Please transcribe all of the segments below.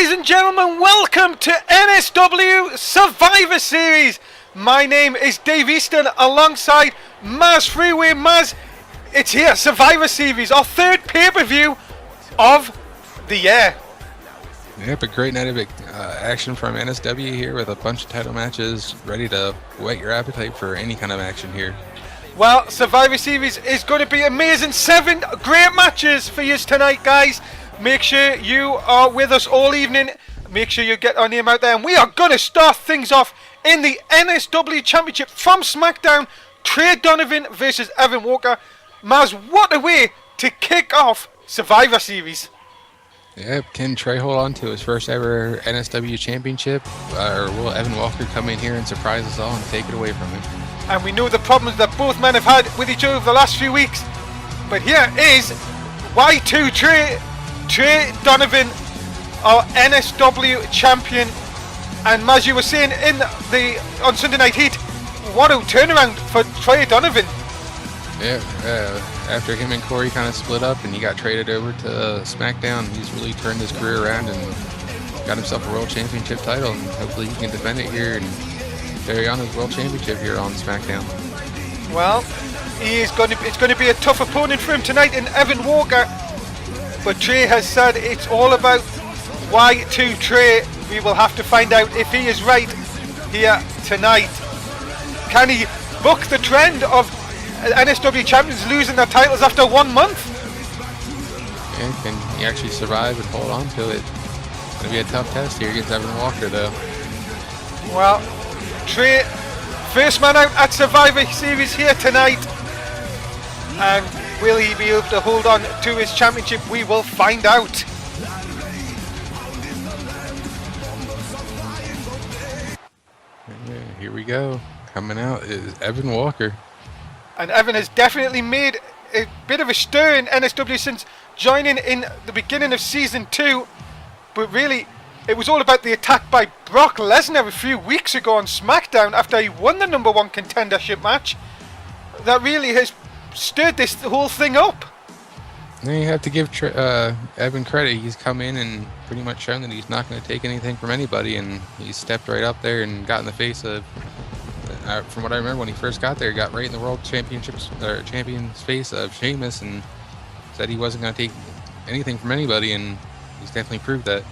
Ladies and gentlemen, welcome to NSW Survivor Series. My name is Dave Easton alongside Mazz Freeway. Mazz, it's here, Survivor Series, our third pay-per-view of the year. Yep, a great night of action from NSW here with a bunch of title matches ready to whet your appetite for any kind of action here. Well, Survivor Series is going to be amazing. 7 great matches for you tonight, guys. Make sure you are with us all evening. Make sure you get our name out there. And we are going to start things off in the NSW Championship from SmackDown. Trey Donovan versus Evan Walker. Mazz, what a way to kick off Survivor Series. Yep, can Trey hold on to his first ever NSW Championship? Or will Evan Walker come in here and surprise us all and take it away from him? And we know the problems that both men have had with each other over the last few weeks. But here is Y2 Trey Donovan, our NSW champion. And as you were saying on Sunday Night Heat, what a turnaround for Trey Donovan. Yeah, after him and Corey kind of split up and he got traded over to SmackDown, he's really turned his career around and got himself a World Championship title, and hopefully he can defend it here and carry on his World Championship here on SmackDown. Well, it's going to be a tough opponent for him tonight in Evan Walker. But Trey has said it's all about Y2 Trey. We will have to find out if he is right here tonight. Can he buck the trend of NSW champions losing their titles after 1 month? Yeah, can he actually survive and hold on to it? It's going to be a tough test here against Evan Walker, though. Well, Trey, first man out at Survivor Series here tonight. And will he be able to hold on to his championship? We will find out. Yeah, here we go. Coming out is Evan Walker. And Evan has definitely made a bit of a stir in NSW since joining in the beginning of Season 2. But really, it was all about the attack by Brock Lesnar a few weeks ago on SmackDown after he won the #1 contendership match. That really has stirred this whole thing up. Now you have to give Evan credit. He's come in and pretty much shown that he's not going to take anything from anybody, and he stepped right up there and got in the face of, from what I remember when he first got there, he got right in the World Championship's champion's face of Sheamus and said he wasn't going to take anything from anybody, and he's definitely proved that.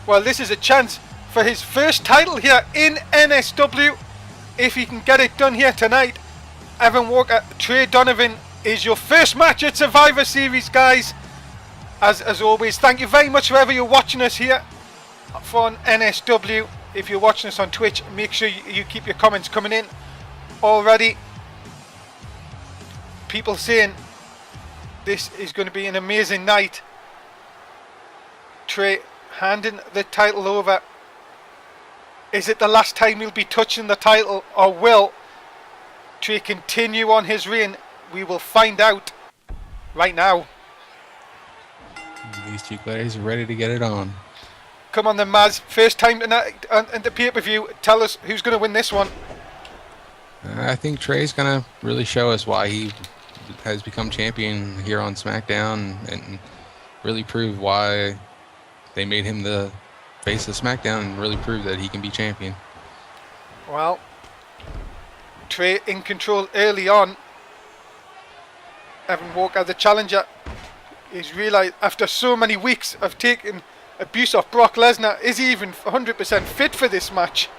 Well, this is a chance for his first title here in NSW. If he can get it done here tonight, Evan Walker, Trey Donovan is your first match at Survivor Series, guys. As always, thank you very much wherever you're watching us here on NSW. If you're watching us on Twitch, make sure you keep your comments coming in already. People saying this is going to be an amazing night. Trey handing the title over. Is it the last time he'll be touching the title, or will Trey continue on his reign? We will find out right now. These two guys are ready to get it on. Come on then, Mazz. First time tonight on the pay-per-view. Tell us who's going to win this one. I think Trey's going to really show us why he has become champion here on SmackDown and really prove why they made him the face of SmackDown and really prove that he can be champion. Well, Trey in control early on. Evan Walker, the challenger, is realised after so many weeks of taking abuse off Brock Lesnar, is he even 100% fit for this match?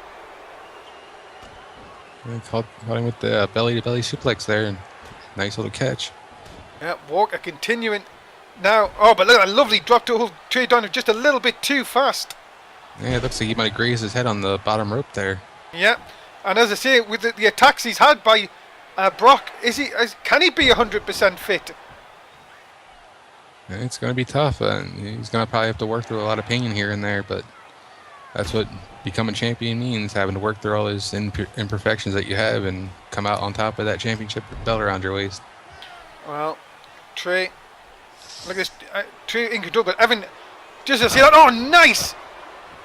Yeah, caught him with the belly-to-belly suplex there, and nice little catch. Yeah, Walker continuing now. Oh, but look at that lovely drop to hold Trey Donovan just a little bit too fast. Yeah, it looks like he might have grazed his head on the bottom rope there. Yeah, and as I say, with the attacks he's had by Brock, can he be 100% fit? It's going to be tough. He's going to probably have to work through a lot of pain here and there, but that's what becoming champion means, having to work through all those imperfections that you have and come out on top of that championship belt around your waist. Well, Trey, look at this. Trey in control, but Evan, just to see that, oh, nice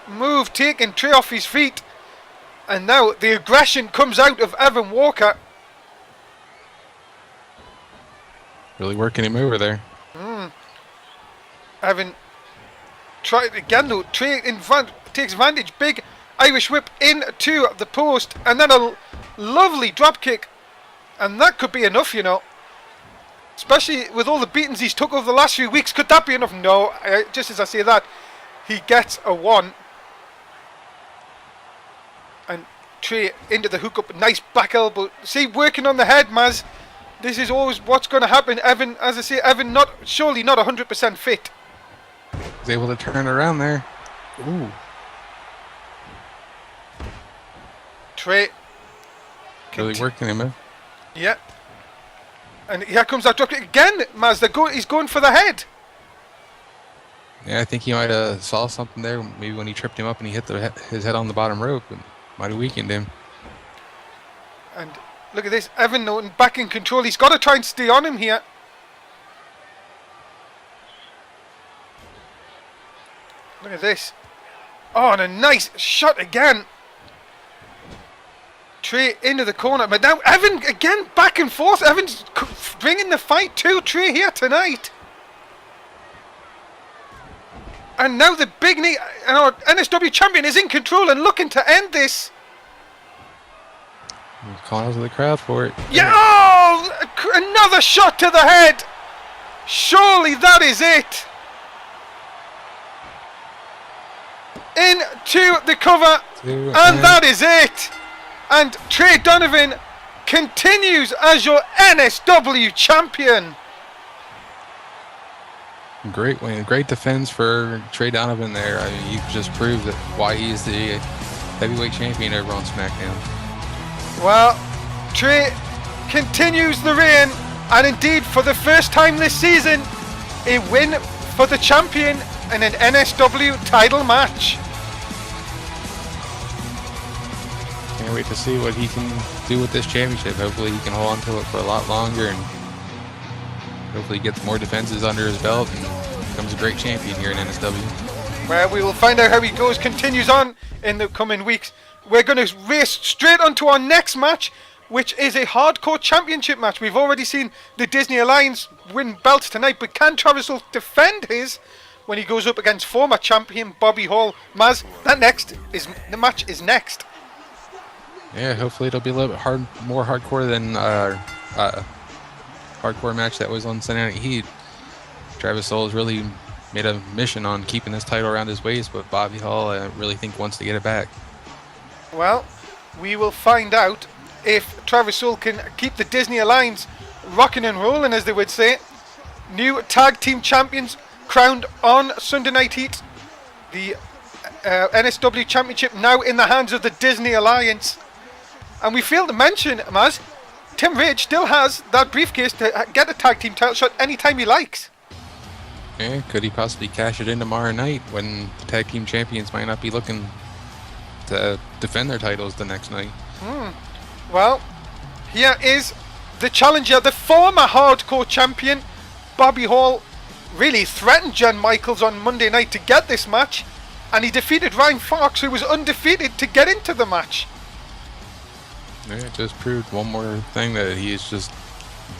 move taking Trey off his feet. And now the aggression comes out of Evan Walker. Really working him over there. Evan Try it again though. Trey takes advantage. Big Irish whip into the post, and then a lovely drop kick, and that could be enough, you know. Especially with all the beatings he's took over the last few weeks, could that be enough? No. Just as I say that, he gets a 1. And Trey into the hookup, nice back elbow. See, working on the head, Mazz. This is always what's going to happen. Evan, as I say, Evan surely not 100% fit. He's able to turn around there. Ooh. Trey. Really working him, man. Yeah. And here comes that drop kick again, Mazz. He's going for the head. Yeah, I think he might have saw something there. Maybe when he tripped him up and he hit his head on the bottom rope, it might have weakened him. And look at this, Evan Norton back in control. He's got to try and stay on him here. Look at this. Oh, and a nice shot again. Trey into the corner, but now Evan again back and forth. Evan's bringing the fight to Trey here tonight. And now the big knee, and our NSW champion is in control and looking to end this. He's calling out to the crowd for it. Yeah, oh, another shot to the head. Surely that is it. Into the cover, and that is it. And Trey Donovan continues as your NSW champion. Great win, great defense for Trey Donovan there. I mean, you just proved that why he's the heavyweight champion over on SmackDown. Well, Trey continues the reign, and indeed for the first time this season, a win for the champion in an NSW title match. Can't wait to see what he can do with this championship. Hopefully he can hold on to it for a lot longer, and hopefully he gets more defenses under his belt and becomes a great champion here in NSW. Well, we will find out how he goes, continues on in the coming weeks. We're going to race straight on to our next match, which is a hardcore championship match. We've already seen the Disney Alliance win belts tonight, but can Travis Hull defend his when he goes up against former champion Bobby Hall? Mazz, the match is next. Yeah, hopefully it'll be a little bit more hardcore than hardcore match that was on Sunday Night Heat. Travis Hull has really made a mission on keeping this title around his waist, but Bobby Hall, I really think, wants to get it back. Well, we will find out if Travis Hull can keep the Disney Alliance rocking and rolling, as they would say. New tag team champions crowned on Sunday Night Heat. The NSW Championship now in the hands of the Disney Alliance. And we failed to mention, Mazz, Tim Rage still has that briefcase to get a tag team title shot anytime he likes. Yeah, could he possibly cash it in tomorrow night when the tag team champions might not be looking to defend their titles the next night? Well, here is the challenger, the former hardcore champion, Bobby Hall. Really threatened Jen Michaels on Monday night to get this match, and he defeated Ryan Fox, who was undefeated, to get into the match. Yeah, it just proved one more thing that he is just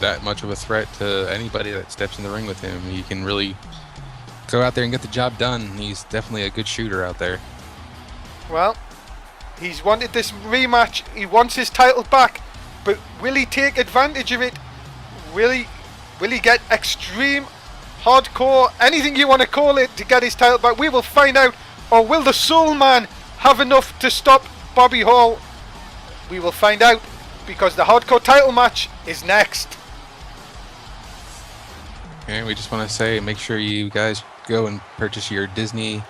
that much of a threat to anybody that steps in the ring with him. He can really go out there and get the job done. He's definitely a good shooter out there. Well, he's wanted this rematch. He wants his title back, but will he take advantage of it? Will he get extreme, hardcore, anything you want to call it, to get his title back? We will find out. Or will the Soul Man have enough to stop Bobby Hall? We will find out, because the hardcore title match is next. Okay, we just want to say, make sure you guys go and purchase your Disney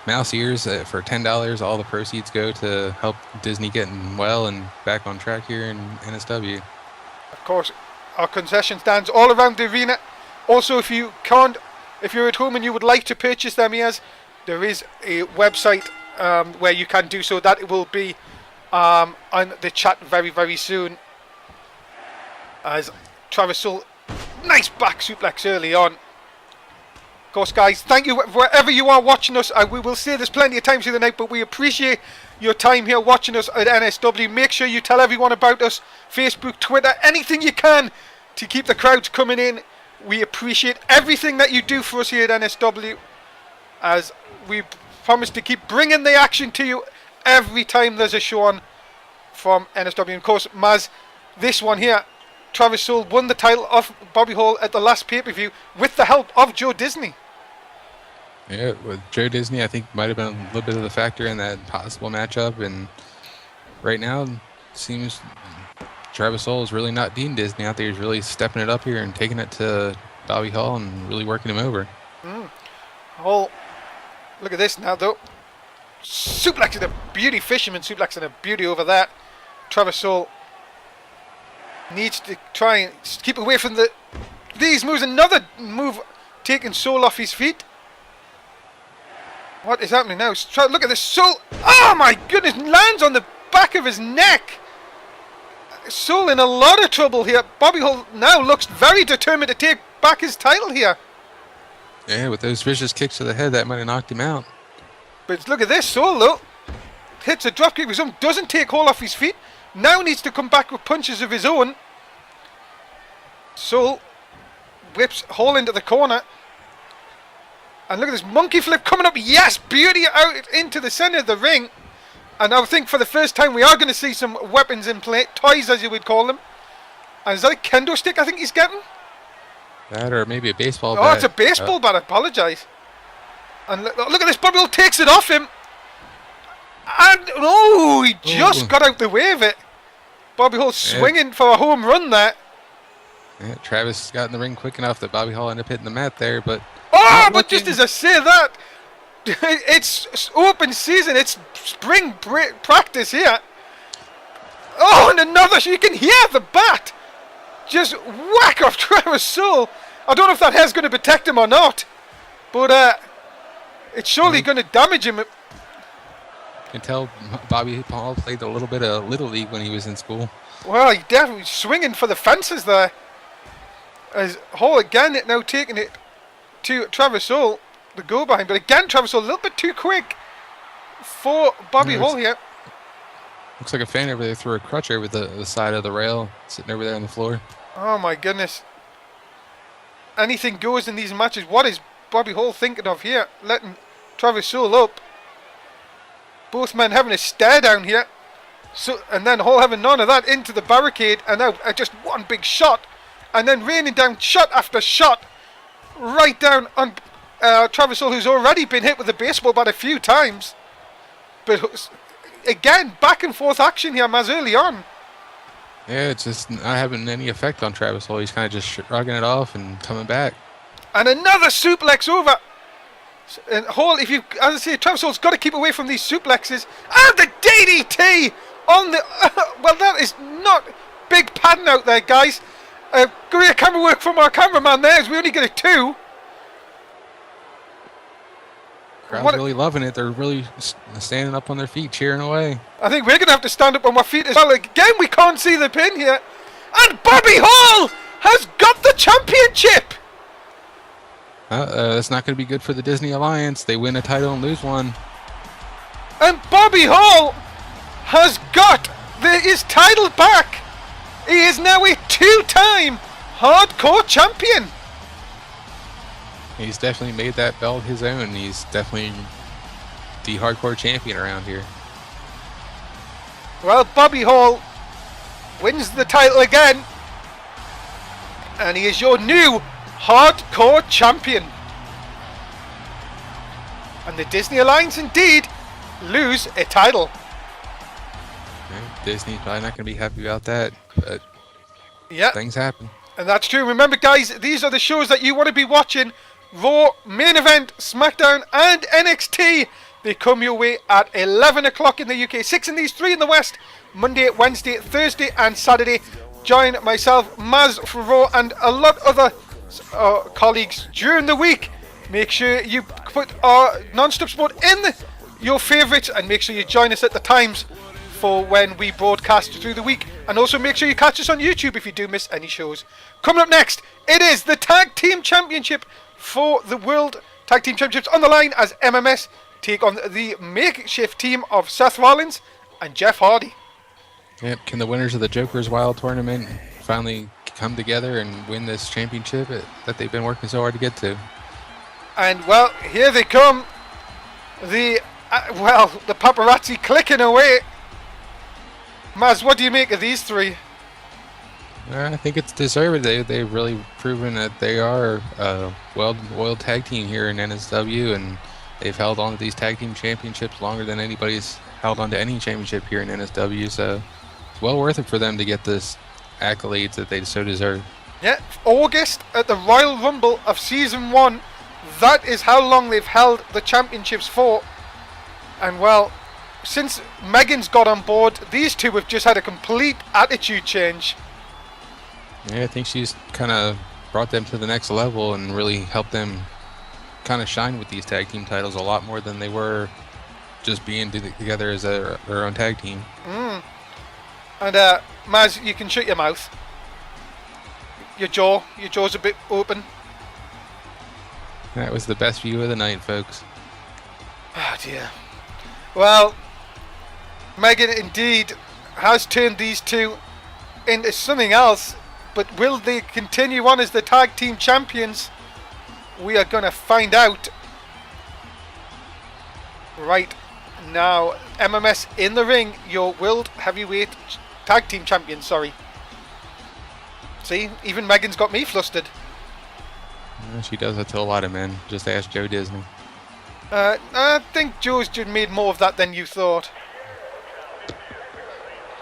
mouse ears for $10. All the proceeds go to help Disney getting well and back on track here in NSW. Of course, our concession stands all around the arena. Also, if you're at home and you would like to purchase them ears, there is a website where you can do so. That will be on the chat very, very soon. As Travis Hull, nice back suplex early on. Of course, guys, thank you wherever you are watching us. We will say this plenty of times through the night, but we appreciate your time here watching us at NSW. Make sure you tell everyone about us, Facebook, Twitter, anything you can to keep the crowds coming in. We appreciate everything that you do for us here at NSW. As we promise to keep bringing the action to you every time there's a show on from NSW. And of course, Mazz, this one here, Travis Soule won the title off Bobby Hall at the last pay-per-view with the help of Joe Disney. Yeah, with Joe Disney, I think might have been a little bit of the factor in that possible matchup. And right now, it seems Travis Soule is really not Dean Disney out there. He's really stepping it up here and taking it to Bobby Hall and really working him over. Hall, look at this now though. Suplexing a beauty, fisherman suplexing a beauty over that. Travis Soule needs to try and keep away from these moves. Another move taking Soule off his feet. What is happening now? Look at this. Soule. Oh my goodness. Lands on the back of his neck. Soule in a lot of trouble here. Bobby Hall now looks very determined to take back his title here. Yeah, with those vicious kicks to the head, that might have knocked him out. But look at this. Soule though hits a dropkick of his own. Doesn't take hold off his feet. Now needs to come back with punches of his own. Soule whips Hall into the corner. And look at this monkey flip coming up. Yes, beauty out into the center of the ring. And I think for the first time we are going to see some weapons in play. Toys, as you would call them. And is that a kendo stick I think he's getting? That or maybe a baseball bat. Oh, it's a baseball bat. I apologise. And look at this. Bobby Hall takes it off him. And, oh, he just got out the way of it. Bobby Hall swinging for a home run there. Yeah, Travis got in the ring quick enough that Bobby Hall ended up hitting the mat there, but... Oh, but just as I say that, it's open season, it's spring break practice here. Oh, and another, you can hear the bat just whack off Travis Soule. I don't know if that hair's going to protect him or not, but it's surely going to damage him. You can tell Bobby Hall played a little bit of Little League when he was in school. Well, he definitely swinging for the fences there. As Hall again now taking it to Travis Soule, the go behind, but again Travis Soule a little bit too quick for Bobby Hall here. Looks like a fan over there threw a crutch over the side of the rail, sitting over there on the floor. Oh my goodness. Anything goes in these matches. What is Bobby Hall thinking of here? Letting Travis Soule up. Both men having a stare down here. So, and then Hall having none of that into the barricade, and now just one big shot, and then raining down shot after shot right down on Travis Soule, who's already been hit with a baseball bat a few times. But again, back and forth action here, Mazz, early on. Yeah, it's just not having any effect on Travis Hall. He's kind of just shrugging it off and coming back. And another suplex over. And Hall, as I say, Travis Hall's got to keep away from these suplexes. And the DDT on the... well, that is not big padding out there, guys. Great camera work from our cameraman there, as we only get a 2. Crowd's really loving it. They're really standing up on their feet, cheering away. I think we're going to have to stand up on our feet as well. Again, we can't see the pin here. And Bobby Hall has got the championship! That's not going to be good for the Disney Alliance. They win a title and lose one. And Bobby Hall has got his title back. He is now a 2-time hardcore champion. He's definitely made that belt his own. He's definitely the hardcore champion around here. Well, Bobby Hall wins the title again. And he is your new hardcore champion. And the Disney Alliance indeed lose a title. Disney's probably not going to be happy about that, but things happen. And that's true. Remember, guys, these are the shows that you want to be watching. Raw, Main Event, SmackDown, and NXT. They come your way at 11 o'clock in the UK, 6 in the East, 3 in the West, Monday, Wednesday, Thursday, and Saturday. Join myself, Mazz for Raw, and a lot of other colleagues during the week. Make sure you put our non-stop sport in your favourites, and make sure you join us at the times for when we broadcast through the week. And also make sure you catch us on YouTube if you do miss any shows. Coming up next, it is the Tag Team Championship for the World Tag Team Championships on the line as MMS take on the makeshift team of Seth Rollins and Jeff Hardy. Yep, can the winners of the Joker's Wild Tournament finally come together and win this championship that they've been working so hard to get to? And well, here they come. The the paparazzi clicking away. Mazz, what do you make of these three? I think it's deserved. They've really proven that they are a well-oiled tag team here in NSW, and they've held on to these tag team championships longer than anybody's held on to any championship here in NSW. So it's well worth it for them to get this accolades that they so deserve. Yeah, August at the Royal Rumble of Season 1. That is how long they've held the championships for. And well, since Megan's got on board, these two have just had a complete attitude change. Yeah, I think she's kind of brought them to the next level and really helped them kind of shine with these tag team titles a lot more than they were just being together as their own tag team. And Mazz, you can shut your mouth. Your jaw's a bit open. That was the best view of the night, folks. Oh dear. Well, Megan indeed has turned these two into something else, but will they continue on as the tag team champions? We are going to find out right now. MMS in the ring, your World Heavyweight Tag Team Champions, sorry. See, even Megan's got me flustered. She does that to a lot of men. Just ask Joe Disney. I think Joe's just made more of that than you thought.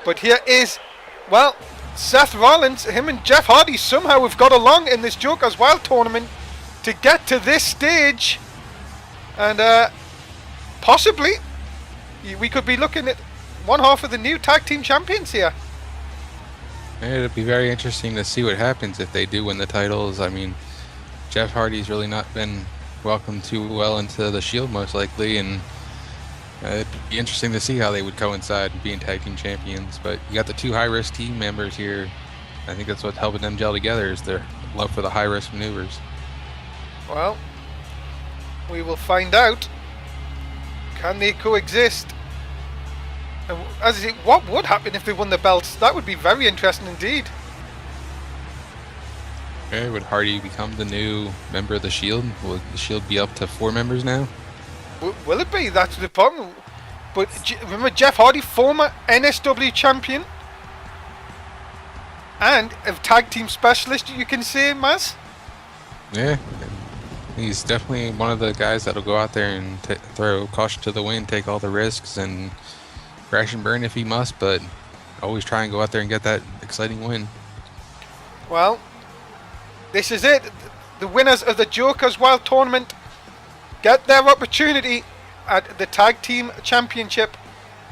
But here is, well, Seth Rollins, him and Jeff Hardy somehow have got along in this Joker's Wild tournament to get to this stage. And possibly we could be looking at one half of the new tag team champions here. It'll be very interesting to see what happens if they do win the titles. I mean, Jeff Hardy's really not been welcomed too well into the Shield most likely, and it'd be interesting to see how they would coincide being tag team champions. But you got the two high-risk team members here. I think that's what's helping them gel together, is their love for the high-risk maneuvers. Well, we will find out. Can they coexist? And as I say, what would happen if they won the belts? That would be very interesting indeed. Okay, would Hardy become the new member of the Shield? Will the Shield be up to 4 members now? Will it be? That's the problem. But remember Jeff Hardy, former NSW champion and a tag team specialist, you can say, Mazz? Yeah, he's definitely one of the guys that'll go out there and throw caution to the wind, take all the risks, and crash and burn if he must, but always try and go out there and get that exciting win. Well, this is it. The winners of the Joker's Wild tournament get their opportunity at the Tag Team Championship.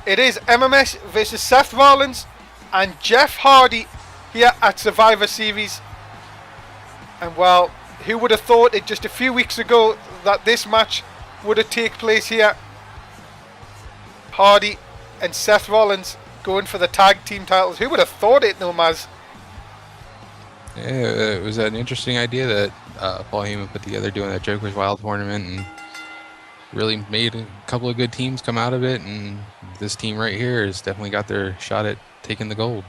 It is MMS versus Seth Rollins and Jeff Hardy here at Survivor Series. And well, who would have thought it just a few weeks ago that this match would have taken place here? Hardy and Seth Rollins going for the tag team titles. Who would have thought it, no, Mazz? Yeah, it was an interesting idea that Paul Heyman put together doing that Joker's Wild tournament, and really made a couple of good teams come out of it, and this team right here has definitely got their shot at taking the gold.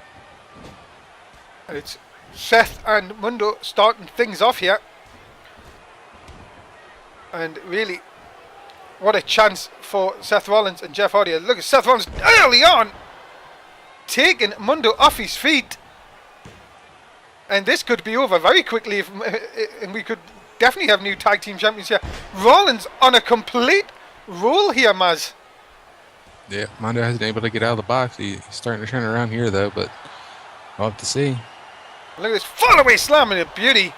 And it's Seth and Mundo starting things off here. And really, what a chance for Seth Rollins and Jeff Hardy. Look at Seth Rollins early on taking Mundo off his feet. And this could be over very quickly, and we could definitely have new tag team champions here. Rollins on a complete roll here, Mazz. Yeah, Mundo hasn't been able to get out of the box. He's starting to turn around here, though, but we'll have to see. Look at this fall-away slam and a beauty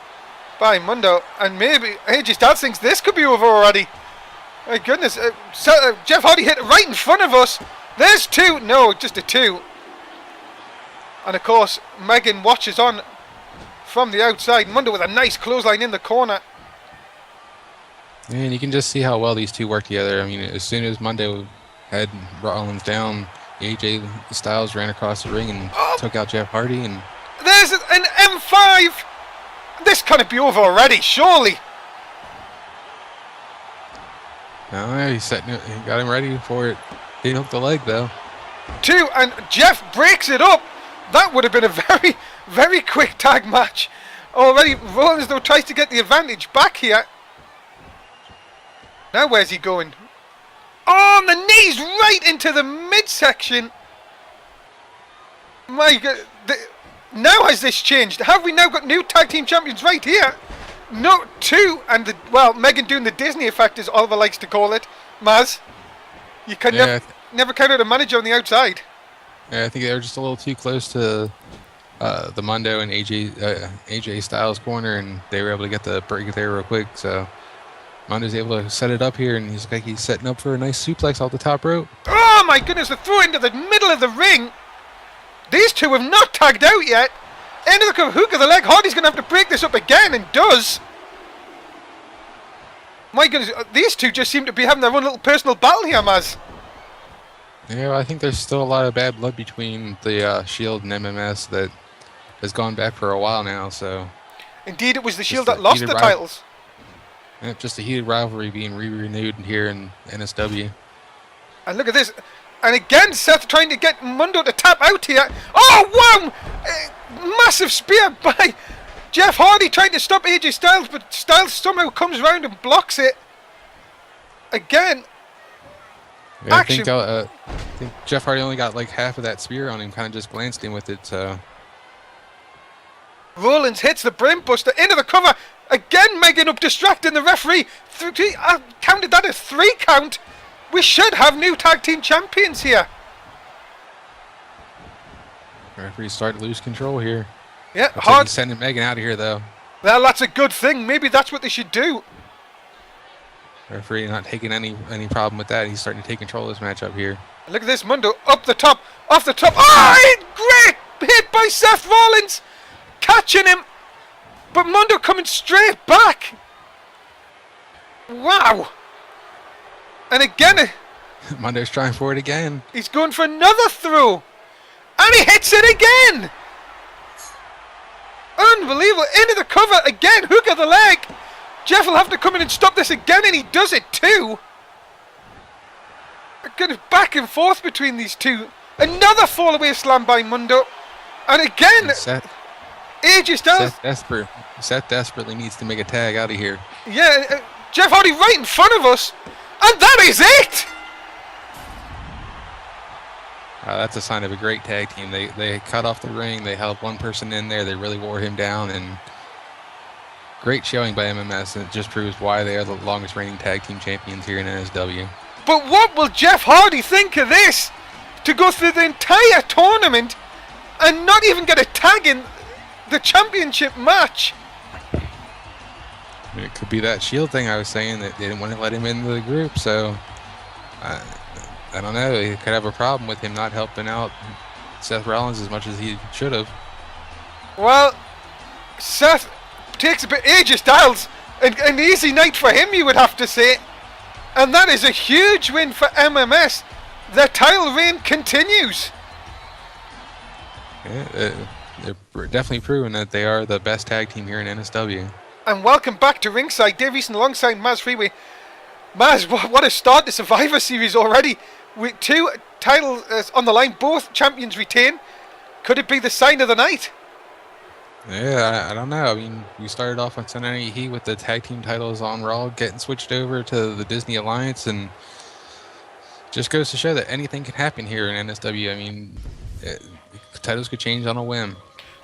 by Mundo. And maybe AJ Styles thinks this could be over already. My goodness. Jeff Hardy hit right in front of us. There's 2. No, just a 2. And of course, Megan watches on from the outside. Mundo with a nice clothesline in the corner. And you can just see how well these two work together. I mean, as soon as Mundo had Rollins down, AJ Styles ran across the ring and took out Jeff Hardy. And there's an M5. This can't be over already, surely. No, he got him ready for it. He hooked the leg, though. 2, and Jeff breaks it up. That would have been a very, very quick tag match. Already, Rollins, though, tries to get the advantage back here. Now, where's he going? Oh, and the knees right into the midsection. My God. Now has this changed? Have we now got new tag team champions right here? No, two, and Megan doing the Disney effect, as Oliver likes to call it. Mazz, you can never count out a manager on the outside. Yeah, I think they were just a little too close to the Mundo and AJ Styles corner, and they were able to get the break there real quick. So Mundo's able to set it up here, and he's like he's setting up for a nice suplex off the top rope. Oh my goodness! The throw into the middle of the ring. These two have not tagged out yet. End of the hook of the leg. Hardy's going to have to break this up again, and does. My goodness, these two just seem to be having their own little personal battle here, Mazz. Yeah, well, I think there's still a lot of bad blood between the Shield and MMS that has gone back for a while now. So, indeed, it was the Shield that lost the titles. Yeah, just a heated rivalry being renewed here in NSW. And look at this. And again, Seth trying to get Mundo to tap out here. Oh, wow! Massive spear by Jeff Hardy trying to stop AJ Styles, but Styles somehow comes around and blocks it. Again. Yeah, I think Jeff Hardy only got like half of that spear on him, kind of just glanced in with it. So Rollins hits the brainbuster into the cover. Again, Megan up distracting the referee. I counted that as 3 count. We should have new tag team champions here. The referee's starting to lose control here. Yeah, looks like he's sending Megan out of here, though. Well, that's a good thing. Maybe that's what they should do. The referee not taking any problem with that. He's starting to take control of this matchup here. Look at this, Mundo up the top, off the top. Oh, great hit by Seth Rollins, catching him, but Mundo coming straight back. Wow. And again, Mundo's trying for it again. He's going for another throw. And he hits it again. Unbelievable. Into the cover again. Hook of the leg. Jeff will have to come in and stop this again, and he does it too. Kind of back and forth between these two. Another fall away slam by Mundo. And again, AJ Styles. Seth desperately needs to make a tag out of here. Yeah, Jeff Hardy right in front of us. And that is it! That's a sign of a great tag team. They cut off the ring. They held one person in there. They really wore him down. And great showing by MMS. And it just proves why they are the longest reigning tag team champions here in NSW. But what will Jeff Hardy think of this? To go through the entire tournament and not even get a tag in the championship match. I mean, it could be that Shield thing I was saying, that they didn't want to let him into the group, so I don't know. He could have a problem with him not helping out Seth Rollins as much as he should have. Well, Seth takes a bit. AJ Styles, an easy night for him, you would have to say. And that is a huge win for MMS. Their title reign continues. Yeah, they're definitely proving that they are the best tag team here in NSW. And welcome back to ringside. Dave Easton alongside Mazz Freeway. Mazz, what a start to Survivor Series already. With 2 titles on the line, both champions retain. Could it be the sign of the night? Yeah, I don't know. I mean, we started off on Sunday Night Heat with the tag team titles on Raw getting switched over to the Disney Alliance, and just goes to show that anything can happen here in NSW. I mean, titles could change on a whim.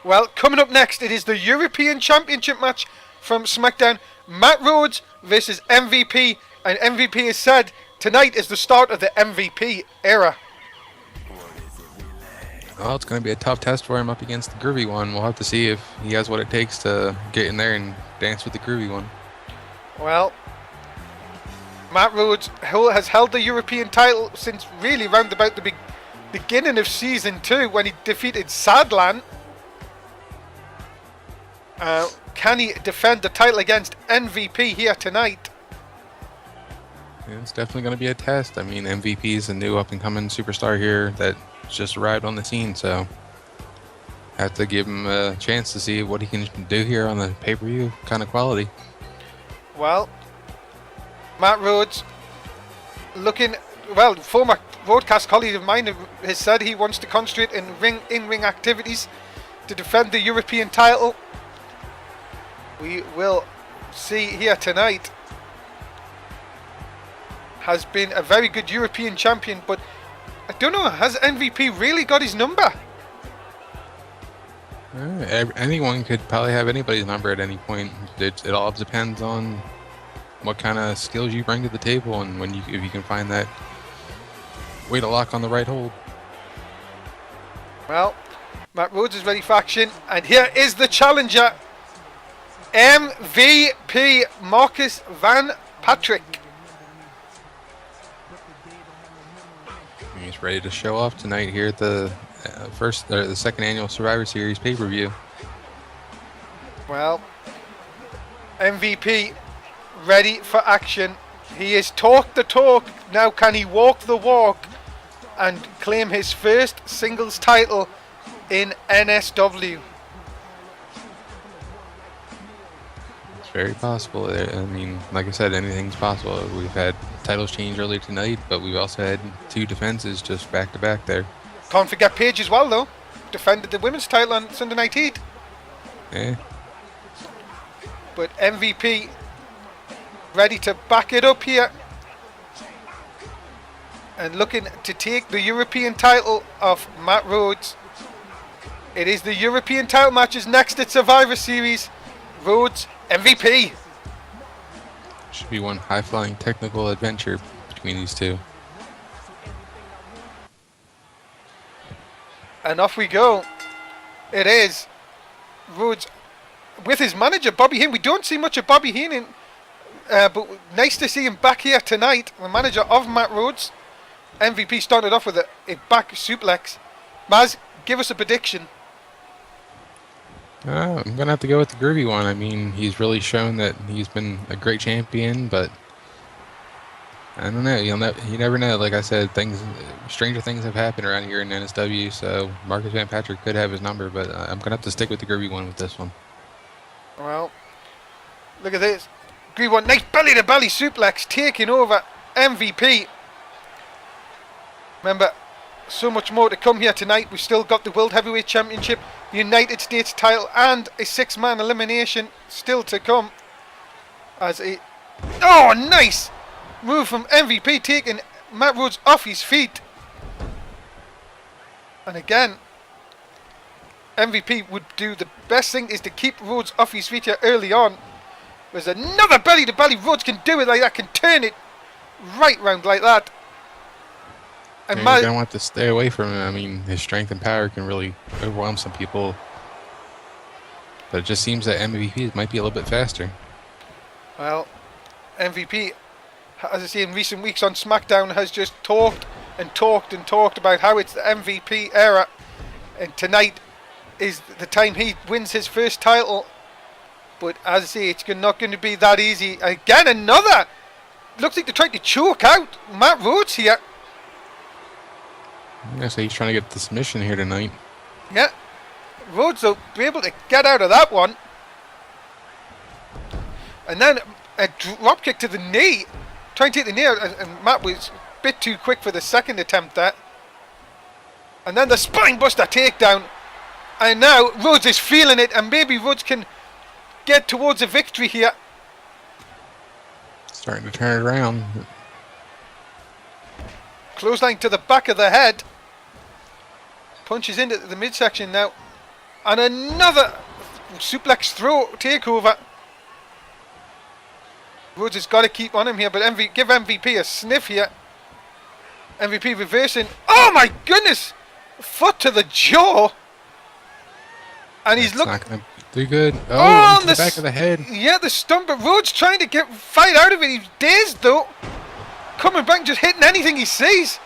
Well, coming up next, it is the European Championship match from SmackDown. Matt Rhodes versus MVP, and MVP has said tonight is the start of the MVP era. Well, it's going to be a tough test for him up against the Groovy One. We'll have to see if he has what it takes to get in there and dance with the Groovy One. Well, Matt Rhodes has held the European title since really round about the beginning of Season 2 when he defeated Sadlan. Can he defend the title against MVP here tonight? Yeah, it's definitely going to be a test. I mean, MVP is a new up-and-coming superstar here that just arrived on the scene, so have to give him a chance to see what he can do here on the pay-per-view kind of quality. Well, Matt Rhodes looking, well, former broadcast colleague of mine has said he wants to concentrate in-ring activities to defend the European title. We will see here tonight has been a very good European champion, but I don't know, has MVP really got his number? Anyone could probably have anybody's number at any point. It all depends on what kind of skills you bring to the table, and if you can find that way to lock on the right hold. Well, Matt Rhodes is ready for action, and here is the challenger, MVP Marcus Van Patrick. He's ready to show off tonight here at the the second annual Survivor Series pay-per-view. Well, MVP ready for action. He has talked the talk. Now can he walk the walk and claim his first singles title in NSW? It's very possible. I mean, like I said, anything's possible. We've had titles change earlier tonight, but we've also had 2 defenses just back to back there. Can't forget Paige as well, though. Defended the women's title on Sunday Night Heat. Yeah. But MVP ready to back it up here. And looking to take the European title of Matt Rhodes. It is the European title matches next at Survivor Series. Rhodes, MVP. Should be one high-flying technical adventure between these two. And off we go. It is Rhodes with his manager, Bobby Heenan. We don't see much of Bobby Heenan, but nice to see him back here tonight. The manager of Matt Rhodes. MVP started off with a back suplex. Mazz, give us a prediction. I'm going to have to go with the groovy one. I mean, he's really shown that he's been a great champion, but I don't know. You never know. Like I said, stranger things have happened around here in NSW, so Marcus Van Patrick could have his number, but I'm going to have to stick with the groovy one with this one. Well, look at this. Groovy one, nice belly-to-belly suplex, taking over MVP. Remember, so much more to come here tonight. We've still got the World Heavyweight Championship, the United States title, and a 6-man elimination still to come. Oh, nice move from MVP, taking Matt Rhodes off his feet. And again, MVP would do the best thing is to keep Rhodes off his feet here early on. There's another belly-to-belly. Rhodes can do it like that, can turn it right round like that. And you're going to want to stay away from him. I mean, his strength and power can really overwhelm some people. But it just seems that MVP might be a little bit faster. Well, MVP, as I say, in recent weeks on SmackDown, has just talked and talked and talked about how it's the MVP era. And tonight is the time he wins his first title. But as I say, it's not going to be that easy. Again, another. Looks like they're trying to choke out Matt Rhodes here. Yeah, so he's trying to get the submission here tonight. Yeah. Rhodes will be able to get out of that one. And then a drop kick to the knee. Trying to take the knee out, and Matt was a bit too quick for the second attempt there. And then the spine buster takedown. And now Rhodes is feeling it, and maybe Rhodes can get towards a victory here. Starting to turn it around. Clothesline to the back of the head. Punches into the midsection now. And another suplex throw takeover. Rhodes has got to keep on him here, but give MVP a sniff here. MVP reversing. Oh my goodness! Foot to the jaw. And he's looking. Not going to do good. Oh, on the back of the head. Yeah, the stump. But Rhodes trying to fight out of it. He's dazed though. Coming back and just hitting anything he sees.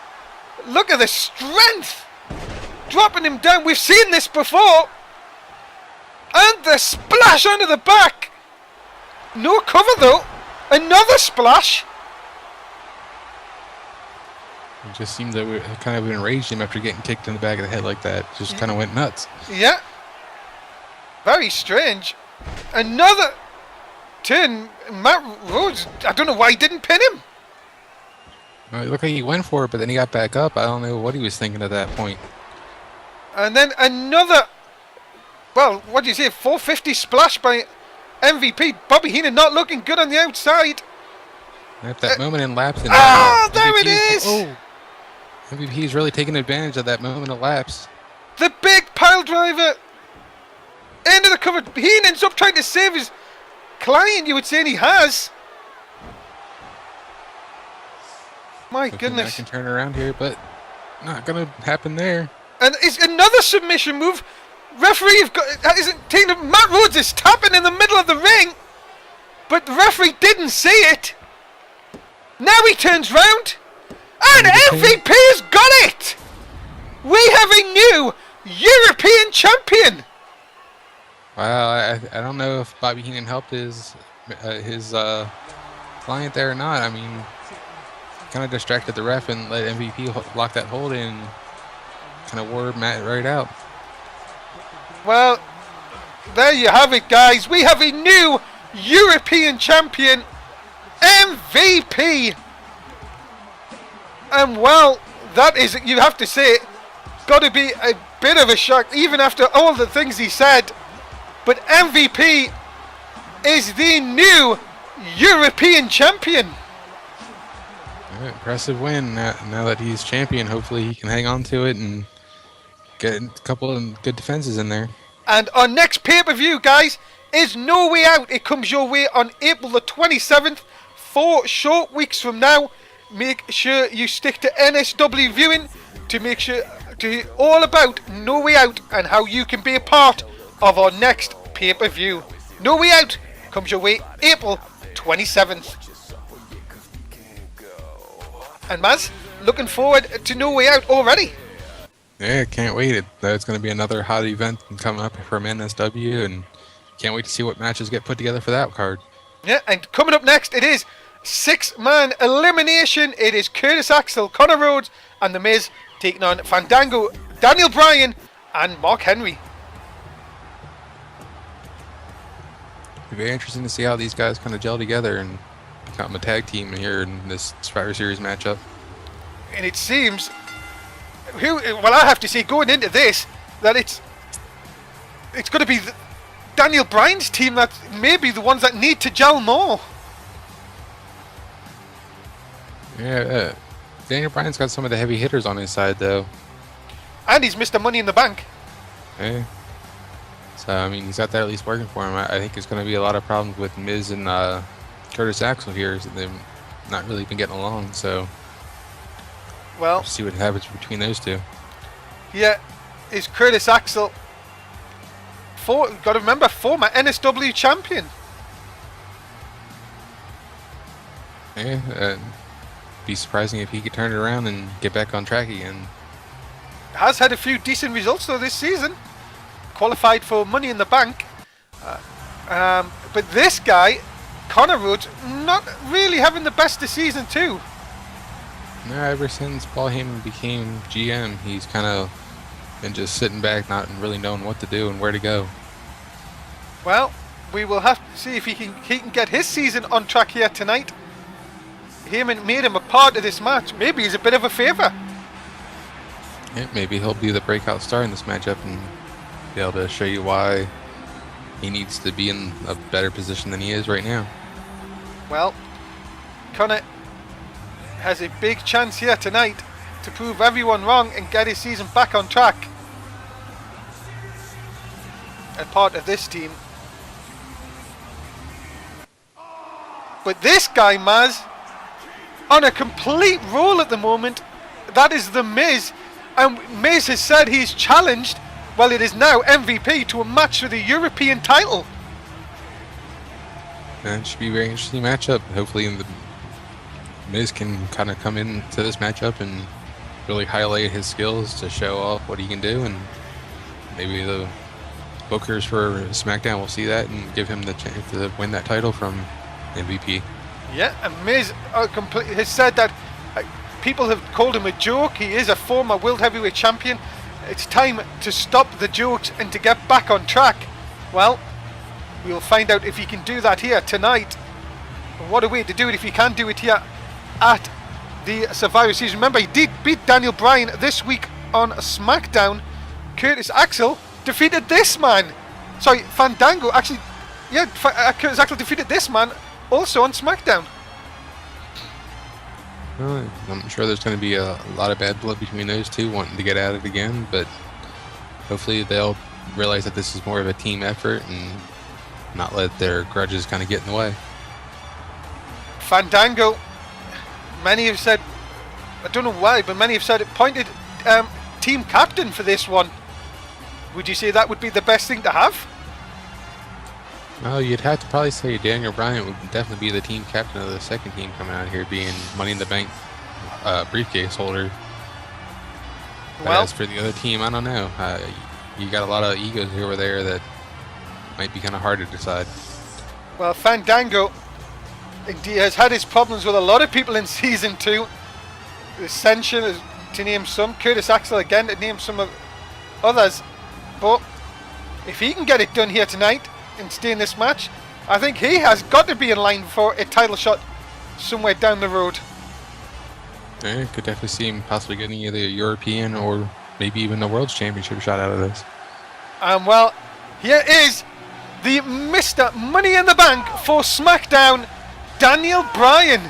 Look at the strength. Dropping him down. We've seen this before. And the splash onto the back. No cover though. Another splash. It just seemed that we kind of enraged him after getting kicked in the back of the head like that. Just kind of went nuts. Yeah. Very strange. Another turn. Matt Rhodes, I don't know why he didn't pin him. It looked like he went for it, but then he got back up. I don't know what he was thinking at that point. And then another, well, what do you say, 450 splash by MVP. Bobby Heenan not looking good on the outside. At that moment in lapse. And, there it is! Oh, MVP's really taking advantage of that moment of lapse. The big pile driver into the cover. Heenan's up trying to save his client, you would say, and he has. My goodness. I can turn around here, but not going to happen there. And it's another submission move. Referee isn't taking. Matt Rhodes is tapping in the middle of the ring, but the referee didn't see it. Now he turns round, and MVP has got it. We have a new European champion. Wow, I don't know if Bobby Heenan helped his client there or not. I mean, kind of distracted the ref and let MVP lock that hold in. Kind of wore Matt right out. Well, there you have it, guys. We have a new European champion, MVP. And well, that is, you have to say, got to be a bit of a shock, even after all the things he said. But MVP is the new European champion. Impressive win. Now that he's champion, hopefully he can hang on to it and get a couple of good defenses in there. And our next pay-per-view, guys, is No Way Out. It comes your way on April the 27th, 4 short weeks from now. Make sure you stick to NSW viewing to make sure to hear all about No Way Out and how you can be a part of our next pay-per-view. No Way Out comes your way April 27th. And Mazz, looking forward to No Way Out already. Yeah, can't wait. It's going to be another hot event coming up from NSW, and can't wait to see what matches get put together for that card. Yeah, and coming up next, it is 6-man elimination. It is Curtis Axel, Connor Rhodes, and The Miz taking on Fandango, Daniel Bryan, and Mark Henry. It'll be very interesting to see how these guys kind of gel together and become a tag team here in this Survivor Series matchup. And it seems, well, I have to say, going into this, that it's going to be Daniel Bryan's team that may be the ones that need to gel more. Yeah, Daniel Bryan's got some of the heavy hitters on his side, though. And he's Mr. Money in the Bank. Yeah. So, I mean, he's got that at least working for him. I think there's going to be a lot of problems with Miz and Curtis Axel here. They've not really been getting along, so well, see what happens between those two. Yeah, is Curtis Axel, got to remember, former NSW champion. Yeah, be surprising if he could turn it around and get back on track again. Has had a few decent results though this season. Qualified for Money in the Bank. But this guy, Connor Rhodes, not really having the best of season too. No, ever since Paul Heyman became GM, he's kind of been just sitting back, not really knowing what to do and where to go. Well, we will have to see if he can get his season on track here tonight. Heyman made him a part of this match. Maybe he's a bit of a favour. Yeah, maybe he'll be the breakout star in this matchup and be able to show you why he needs to be in a better position than he is right now. Well, Connor has a big chance here tonight to prove everyone wrong and get his season back on track. And part of this team. But this guy, Mazz, on a complete roll at the moment. That is The Miz. And Miz has said he's challenged, well, it is now MVP, to a match for the European title. And it should be a very interesting matchup. Hopefully the Miz can kind of come into this matchup and really highlight his skills to show off what he can do, and maybe the bookers for SmackDown will see that and give him the chance to win that title from MVP. Yeah, and Miz has said that people have called him a joke. He is a former World Heavyweight Champion. It's time to stop the jokes and to get back on track. Well, we'll find out if he can do that here tonight. And what a way to do it if he can do it here at the Survivor Series. Remember, he did beat Daniel Bryan this week on SmackDown. Curtis Axel defeated this man. Sorry, Fandango actually. Yeah, Curtis Axel defeated this man also on SmackDown. I'm sure there's going to be a lot of bad blood between those two wanting to get at it again, but hopefully they'll realize that this is more of a team effort and not let their grudges kind of get in the way. Fandango, many have said, I don't know why, but many have said appointed team captain for this one. Would you say that would be the best thing to have? Well, you'd have to probably say Daniel Bryan would definitely be the team captain of the second team coming out here, being Money in the Bank briefcase holder. But Well, as for the other team, I don't know. You got a lot of egos over there that might be kind of hard to decide. well, Fandango indeed has had his problems with a lot of people in season 2. Ascension, to name some. Curtis Axel again, to name some of others. But if he can get it done here tonight and stay in this match, I think he has got to be in line for a title shot somewhere down the road. Yeah, could definitely see him possibly getting either a European or maybe even the World's Championship shot out of this. Well, here is the Mr. Money in the Bank for SmackDown, Daniel Bryan.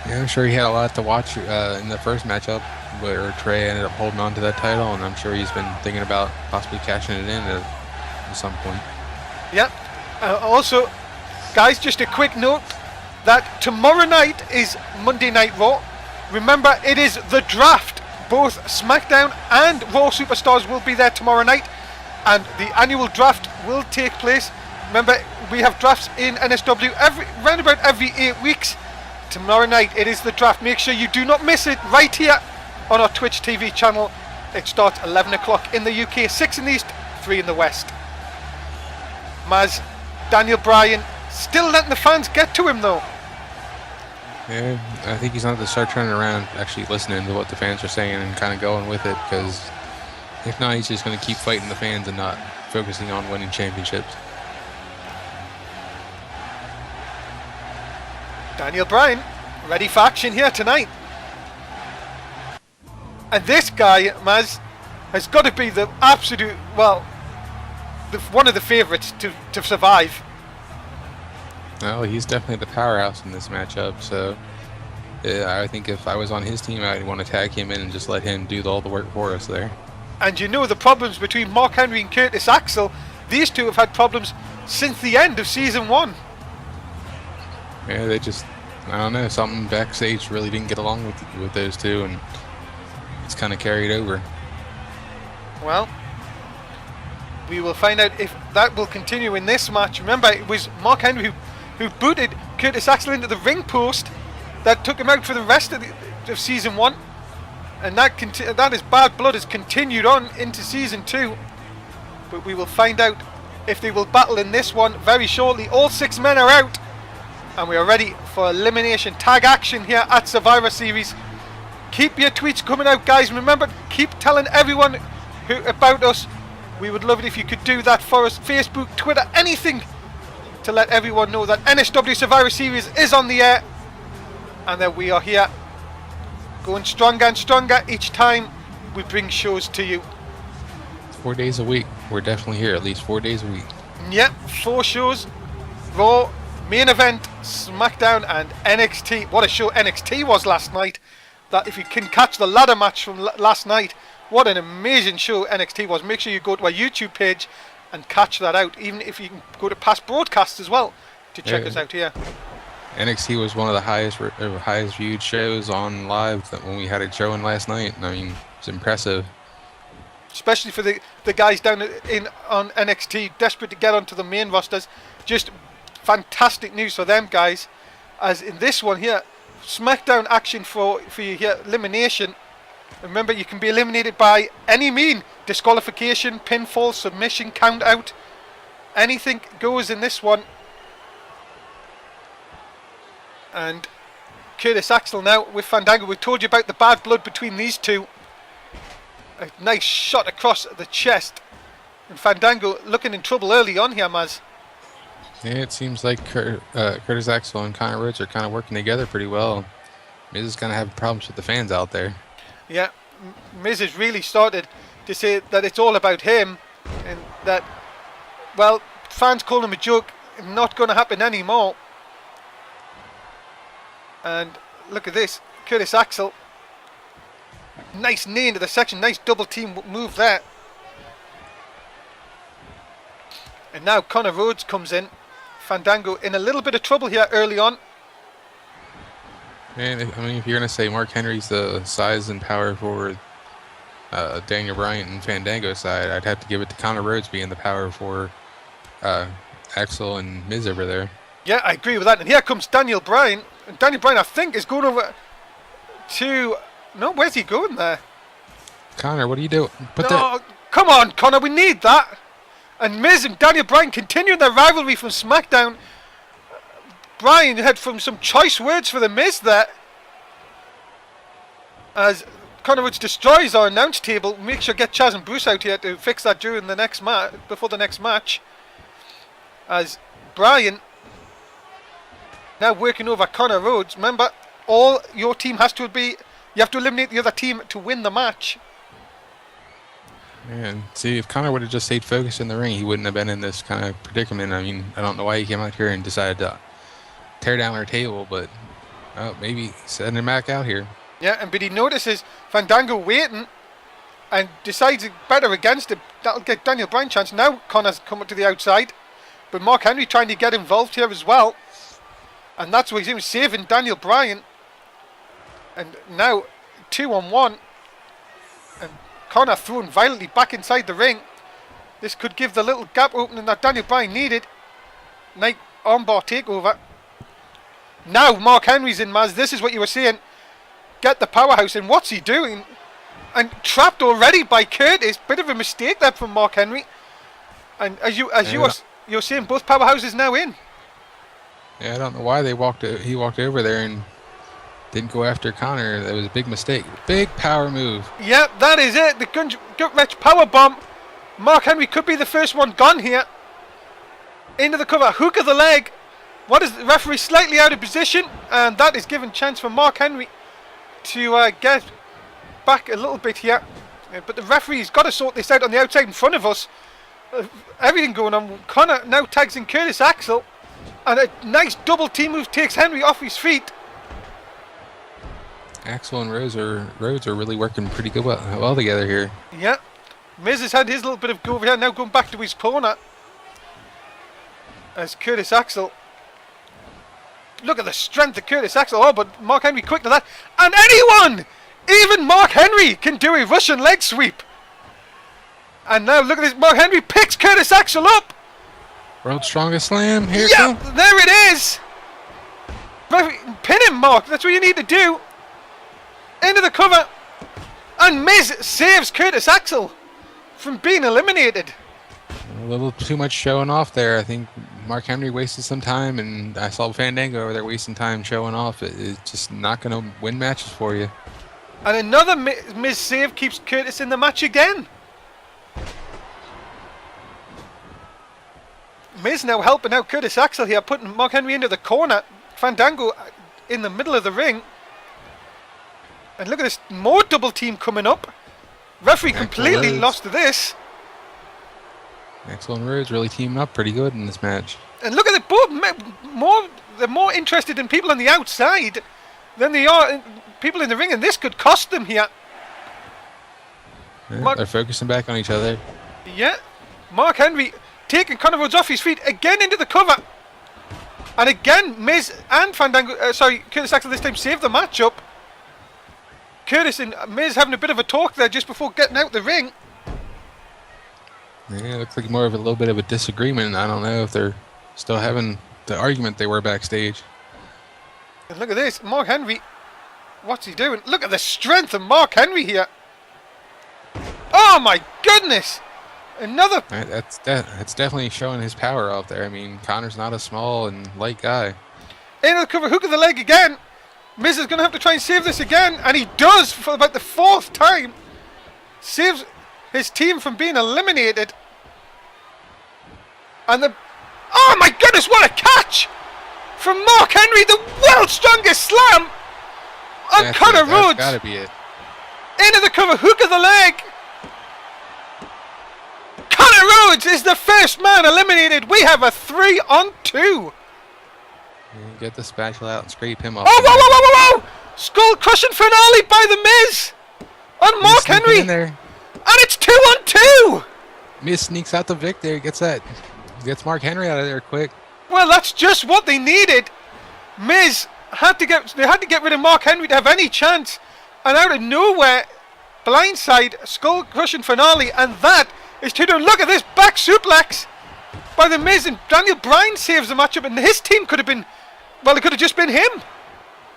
Yeah, I'm sure he had a lot to watch in the first matchup where Trey ended up holding on to that title, and I'm sure he's been thinking about possibly cashing it in at some point. Yep. Also, guys, just a quick note that tomorrow night is Monday Night Raw. Remember, it is the draft. Both SmackDown and Raw Superstars will be there tomorrow night, and the annual draft will take place. Remember, we have drafts in NSW round about every 8 weeks. Tomorrow night it is the draft. Make sure you do not miss it right here on our Twitch TV channel. It starts 11 o'clock in the UK, 6 in the East, 3 in the West. Mazz, Daniel Bryan, still letting the fans get to him though. Yeah, I think he's going to have to start turning around, actually listening to what the fans are saying and kind of going with it, because if not, he's just going to keep fighting the fans and not focusing on winning championships. Daniel Bryan, ready for action here tonight. And this guy, Mazz, has got to be the absolute, well, one of the favourites to survive. Well, he's definitely the powerhouse in this matchup, so I think if I was on his team, I'd want to tag him in and just let him do all the work for us there. And you know the problems between Mark Henry and Curtis Axel, these two have had problems since the end of season 1. Yeah, they just, I don't know, something backstage really didn't get along with those two, and it's kind of carried over. Well, we will find out if that will continue in this match. Remember, it was Mark Henry who booted Curtis Axel into the ring post that took him out for the rest of season 1. And that is bad blood has continued on into season 2. But we will find out if they will battle in this one very shortly. All 6 men are out. And we are ready for elimination tag action here at Survivor Series. Keep your tweets coming out, guys. Remember, keep telling everyone about us. We would love it if you could do that for us. Facebook, Twitter, anything to let everyone know that NSW Survivor Series is on the air. And that we are here going stronger and stronger each time we bring shows to you. 4 days a week. We're definitely here at least 4 days a week. Yep, 4 shows. Raw, main event, SmackDown and NXT. What a show NXT was last night. That if you can catch the ladder match from last night, what an amazing show NXT was. Make sure you go to our YouTube page and catch that out. Even if you can go to past broadcasts as well to check us out here. NXT was one of the highest viewed shows on live when we had it showing last night. I mean, it's impressive. Especially for the guys down on NXT, desperate to get onto the main rosters. Just fantastic news for them guys. As in this one here, SmackDown action for you here, elimination. Remember, you can be eliminated by any mean. Disqualification, pinfall, submission, count out. Anything goes in this one. And Curtis Axel now with Fandango. We told you about the bad blood between these two. A nice shot across the chest. And Fandango looking in trouble early on here, Mazz. Yeah, it seems like Curtis Axel and Connor Rhodes are kind of working together pretty well. Miz is going to have problems with the fans out there. Yeah, Miz has really started to say that it's all about him. And that, well, fans call him a joke. Not going to happen anymore. And look at this. Curtis Axel. Nice knee into the section. Nice double team move there. And now Connor Rhodes comes in. Fandango in a little bit of trouble here early on. Man, I mean, if you're going to say Mark Henry's the size and power for Daniel Bryan and Fandango's side, I'd have to give it to Connor Rhodes being the power for Axel and Miz over there. Yeah, I agree with that. And here comes Daniel Bryan. And Daniel Bryan, I think, is going over to... No, where's he going there? Connor, what are you doing? Come on, Connor, we need that. And Miz and Daniel Bryan continuing their rivalry from SmackDown. Bryan had from some choice words for the Miz there. As Connor Rhodes destroys our announce table, make sure get Chaz and Bruce out here to fix that during the next before the next match. As Bryan now working over Connor Rhodes. Remember, all your team has to be, you have to eliminate the other team to win the match. Man, see, if Connor would have just stayed focused in the ring, he wouldn't have been in this kind of predicament. I mean, I don't know why he came out here and decided to tear down our table, but maybe send him back out here. Yeah, but he notices Fandango waiting and decides better against it. That'll get Daniel Bryan a chance. Now Connor's coming to the outside, but Mark Henry trying to get involved here as well. And that's why he's saving Daniel Bryan. And now 2-on-1. And Connor thrown violently back inside the ring. This could give the little gap opening that Daniel Bryan needed. Night armbar takeover. Now Mark Henry's in, Mazz. This is what you were saying. Get the powerhouse in. What's he doing? And trapped already by Curtis. Bit of a mistake there from Mark Henry. And you're saying, both powerhouses now in. Yeah, I don't know why he walked over there and didn't go after Connor. That was a big mistake. Big power move. Yeah, that is it. The gut-wrench power bomb. Mark Henry could be the first one gone here. Into the cover. Hook of the leg. What is the referee slightly out of position? And that is given chance for Mark Henry to get back a little bit here. But the referee's got to sort this out on the outside in front of us. Everything going on. Connor now tags in Curtis Axel. And a nice double team move takes Henry off his feet. Axel and Rhodes are really working pretty good well together here. Yeah. Miz has had his little bit of go over here. Now going back to his corner. As Curtis Axel. Look at the strength of Curtis Axel. Oh, but Mark Henry quick to that. And anyone! Even Mark Henry can do a Russian leg sweep. And now look at this. Mark Henry picks Curtis Axel up. World's strongest slam. Here it comes. comes. There it is. Pin him, Mark. That's what you need to do. Into the cover. And Miz saves Curtis Axel from being eliminated. A little too much showing off there. I think Mark Henry wasted some time, and I saw Fandango over there wasting time showing off. It's just not going to win matches for you. And another Miz save keeps Curtis in the match again. Miz now helping out Curtis Axel here, putting Mark Henry into the corner. Fandango in the middle of the ring. And look at this, more double team coming up. Referee completely lost to this. Axel and Rhodes really teaming up pretty good in this match. And look at it, both they're more interested in people on the outside than they are in people in the ring, and this could cost them here. Yeah, they're focusing back on each other. Yeah, Mark Henry taking Connor Rhodes off his feet again into the cover, and again Miz and Fandango, Curtis Axel this time saved the matchup. Curtis and Miz having a bit of a talk there just before getting out the ring. Yeah, it looks like more of a little bit of a disagreement. I don't know if they're still having the argument they were backstage. And look at this, Mark Henry. What's he doing? Look at the strength of Mark Henry here. Oh my goodness! Another. That's definitely showing his power out there. I mean, Connor's not a small and light guy. Into the cover, hook of the leg again. Miz is going to have to try and save this again, and he does for about the fourth time. Saves his team from being eliminated. And oh my goodness, what a catch from Mark Henry, the world's strongest slam on Connor Rhodes. That's gotta be it. Into the cover, hook of the leg. Connor Rhodes is the first man eliminated. We have a 3-on-2. get the spatula out and scrape him off. Oh, whoa, whoa, whoa, whoa, whoa! Skull crushing finale by the Miz on Mark Henry, in there. and it's 2-on-2. Miz sneaks out the victory, gets Mark Henry out of there quick. Well, that's just what they needed. Miz had to get rid of Mark Henry to have any chance, and out of nowhere, blindside skull crushing finale, and that is 2-2. Look at this back suplex by the Miz, and Daniel Bryan saves the matchup, and his team could have been, well, it could have just been him.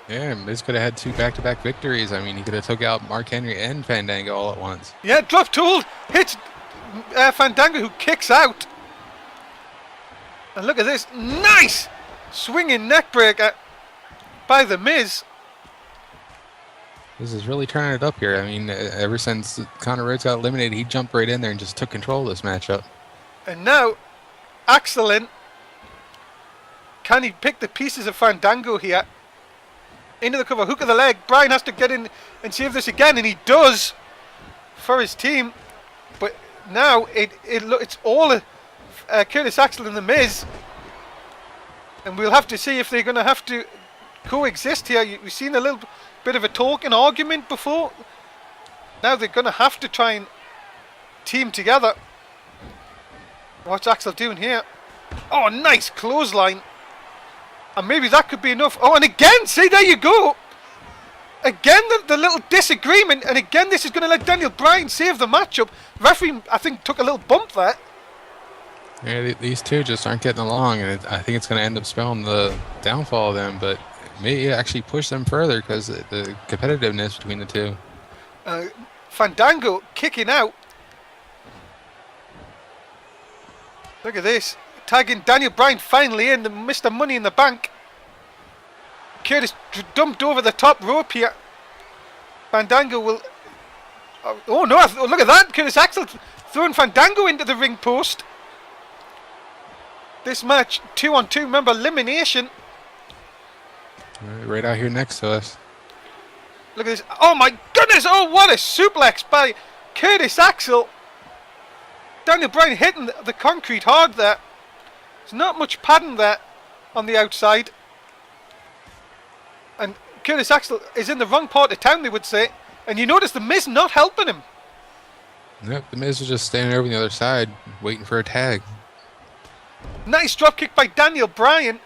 Yeah, Miz could have had 2 back-to-back victories. I mean, he could have took out Mark Henry and Fandango all at once. Yeah, drop tool hits Fandango, who kicks out. And look at this nice swinging neck breaker by the Miz. This is really turning it up here. I mean, ever since Connor Rhodes got eliminated, he jumped right in there and just took control of this matchup. And now, Axel in. Can he pick the pieces of Fandango here? Into the cover, hook of the leg. Bryan has to get in and save this again, and he does for his team. But now it's all Curtis Axel and the Miz, and we'll have to see if they're going to have to coexist here. We've seen a little bit of a talk and argument before. Now they're going to have to try and team together. What's Axel doing here? Oh, nice clothesline. And maybe that could be enough. Oh, and again, see, there you go. Again, the little disagreement. And again, this is going to let Daniel Bryan save the matchup. Referee, I think, took a little bump there. Yeah, these two just aren't getting along. And I think it's going to end up spelling the downfall of them. But it may actually push them further because the competitiveness between the two. Fandango kicking out. Look at this. Tagging Daniel Bryan finally in, the Mr. Money in the Bank. Curtis dumped over the top rope here. Fandango will... Oh no, look at that. Curtis Axel throwing Fandango into the ring post. This match, 2-on-2, remember, elimination. Right out here next to us. Look at this. Oh my goodness, oh what a suplex by Curtis Axel. Daniel Bryan hitting the concrete hard there. There's not much padding there on the outside. And Curtis Axel is in the wrong part of town, they would say. And you notice the Miz not helping him. Yep, the Miz was just standing over on the other side, waiting for a tag. Nice dropkick by Daniel Bryan.